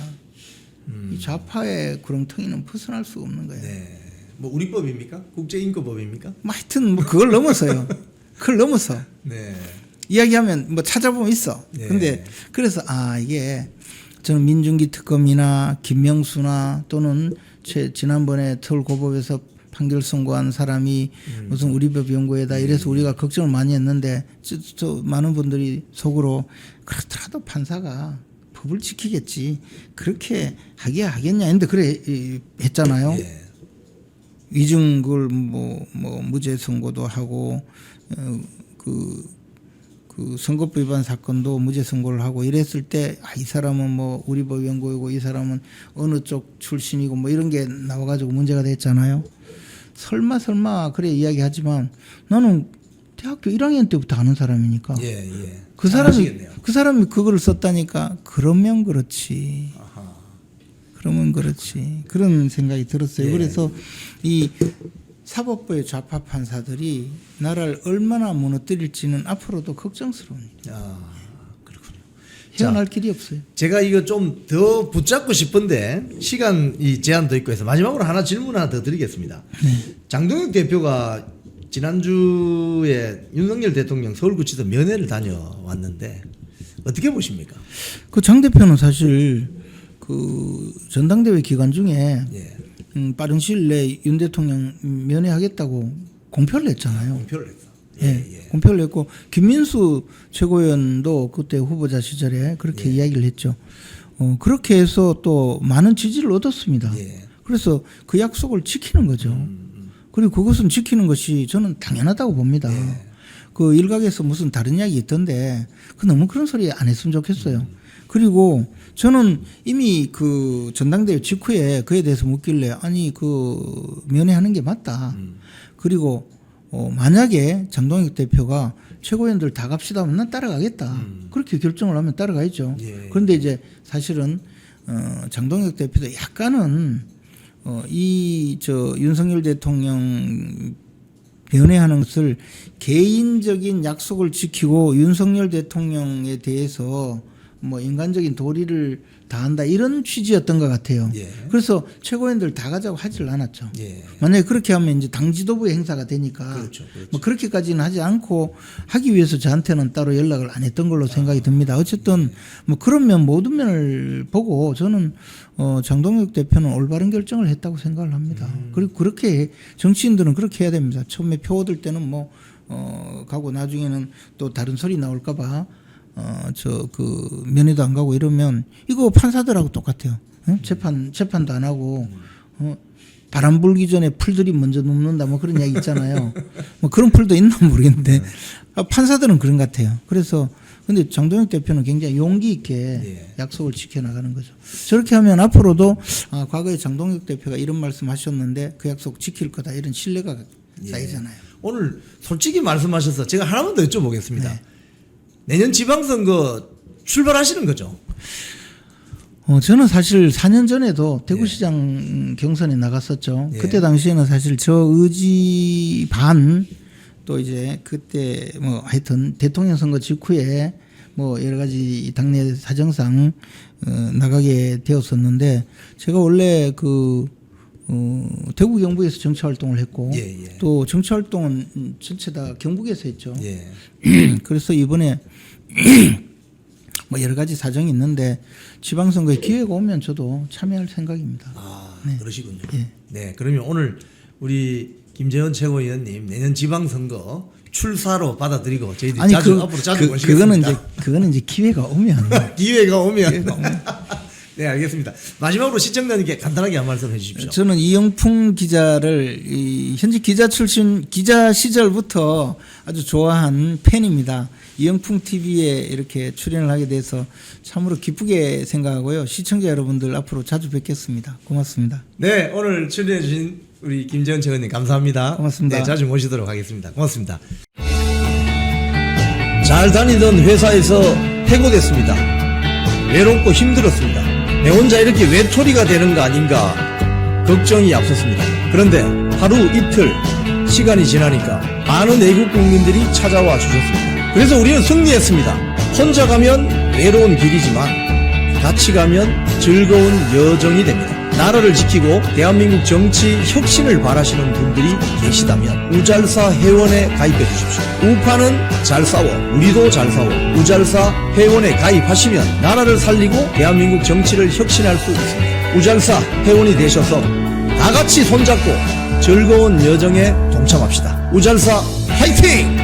이 좌파의 구렁텅이는 벗어날 수가 없는 거예요. 네. 뭐 우리 법입니까? 국제인권법입니까? 뭐 하여튼 뭐 그걸 넘어서요. 그걸 넘어서 네. 이야기하면 뭐 찾아보면 있어. 네. 근데 그래서 이게 저는 민중기 특검이나 김명수나 또는 지난번에 서울고법에서 판결 선고한 사람이 무슨 우리 법 연구에다 이래서 우리가 걱정을 많이 했는데 많은 분들이 속으로 그렇더라도 판사가 법을 지키겠지 그렇게 하겠냐 했는데 그래 했잖아요. 예. 위증글 뭐 무죄 선고도 하고 그 선거법 위반 사건도 무죄 선고를 하고 이랬을 때 이 사람은 뭐 우리 법 연구이고 이 사람은 어느 쪽 출신이고 뭐 이런 게 나와가지고 문제가 됐잖아요. 설마 그래 이야기하지만 나는 대학교 1학년 때부터 아는 사람이니까 예. 그 사람이 그거를 썼다니까 그러면 그렇지. 아하. 그러면 그렇지. 그런 생각이 들었어요. 예. 그래서 이 사법부의 좌파 판사들이 나라를 얼마나 무너뜨릴지는 앞으로도 걱정스러웁니다. 그렇군요. 헤어날 길이 없어요. 제가 이거 좀 더 붙잡고 싶은데 시간이 제한도 있고 해서 마지막으로 하나 질문 하나 더 드리겠습니다. 네. 장동혁 대표가 지난주에 윤석열 대통령 서울구치소 면회를 다녀왔는데 어떻게 보십니까? 그 장 대표는 사실 그 전당대회 기간 중에 예. 빠른 시일 내에 윤 대통령 면회하겠다고 공표를 했잖아요. 공표를 했어. 예. 공표를 했고 김민수 최고위원도 그때 후보자 시절에 그렇게 이야기를 했죠. 그렇게 해서 또 많은 지지를 얻었습니다. 예. 그래서 그 약속을 지키는 거죠. 그리고 그것은 지키는 것이 저는 당연하다고 봅니다. 그 일각에서 무슨 다른 이야기 있던데 그 너무 그런 소리 안 했으면 좋겠어요. 그리고 저는 이미 그 전당대회 직후에 그에 대해서 묻길래 아니 그 면회하는 게 맞다. 그리고 만약에 장동혁 대표가 최고위원들 다 갑시다 하면 난 따라가겠다. 그렇게 결정을 하면 따라가야죠. 예. 그런데 이제 사실은 장동혁 대표도 약간은 윤석열 대통령 면회하는 것을 개인적인 약속을 지키고 윤석열 대통령에 대해서 뭐 인간적인 도리를 다한다 이런 취지였던 것 같아요. 예. 그래서 최고위원들 다 가자고 하지를 않았죠. 예. 만약에 그렇게 하면 이제 당 지도부의 행사가 되니까 그렇죠. 뭐 그렇게까지는 하지 않고 하기 위해서 저한테는 따로 연락을 안 했던 걸로 생각이 듭니다. 어쨌든 뭐 그런 면 모든 면을 보고 저는 장동혁 대표는 올바른 결정을 했다고 생각을 합니다. 그리고 그렇게 정치인들은 그렇게 해야 됩니다. 처음에 표 얻을 때는 뭐 가고 나중에는 또 다른 소리 나올까봐 면회도 안 가고 이러면 이거 판사들하고 똑같아요. 재판도 안 하고 바람 불기 전에 풀들이 먼저 눕는다 뭐 그런 이야기 있잖아요. 뭐 그런 풀도 있나 모르겠는데 판사들은 그런 것 같아요. 그래서 근데 장동혁 대표는 굉장히 용기 있게 약속을 지켜나가는 거죠. 저렇게 하면 앞으로도 과거에 장동혁 대표가 이런 말씀하셨는데 그 약속 지킬 거다 이런 신뢰가 쌓이잖아요. 오늘 솔직히 말씀하셔서 제가 하나만 더 여쭤보겠습니다. 네. 내년 지방선거 출발하시는 거죠? 저는 사실 4년 전에도 대구시장 경선에 나갔었죠. 그때 당시에는 사실 저 의지 반 또 이제 그때 뭐 하여튼 대통령 선거 직후에 뭐 여러 가지 당내 사정상 나가게 되었었는데 제가 원래 대구 경북에서 정치 활동을 했고 또 정치 활동은 전체 다 경북에서 했죠. 그래서 이번에 뭐 여러 가지 사정이 있는데 지방선거에 기회가 오면 저도 참여할 생각입니다. 네. 그러시군요. 네, 그러면 오늘 우리 김재원 최고위원님 내년 지방선거 출사로 받아들이고 저희들이 앞으로 자주 모시겠습니다. 그거는 이제 기회가 오면 기회가 오면. 네, 알겠습니다. 마지막으로 시청자님께 간단하게 한 말씀 해주십시오. 저는 이영풍 기자를 현재 기자 시절부터 아주 좋아한 팬입니다. 이영풍 TV에 이렇게 출연을 하게 돼서 참으로 기쁘게 생각하고요. 시청자 여러분들 앞으로 자주 뵙겠습니다. 고맙습니다. 네, 오늘 출연해 주신 우리 김재원 최고위원님 감사합니다. 고맙습니다. 네, 자주 모시도록 하겠습니다. 고맙습니다. 잘 다니던 회사에서 해고됐습니다. 외롭고 힘들었습니다. 내 혼자 이렇게 외톨이가 되는 거 아닌가 걱정이 앞섰습니다. 그런데 하루 이틀 시간이 지나니까 많은 외국 국민들이 찾아와 주셨습니다. 그래서 우리는 승리했습니다. 혼자 가면 외로운 길이지만 같이 가면 즐거운 여정이 됩니다. 나라를 지키고 대한민국 정치 혁신을 바라시는 분들이 계시다면 우잘사 회원에 가입해 주십시오. 우파는 잘 싸워, 우리도 잘 싸워. 우잘사 회원에 가입하시면 나라를 살리고 대한민국 정치를 혁신할 수 있습니다. 우잘사 회원이 되셔서 다 같이 손잡고 즐거운 여정에 동참합시다. 우잘사 화이팅!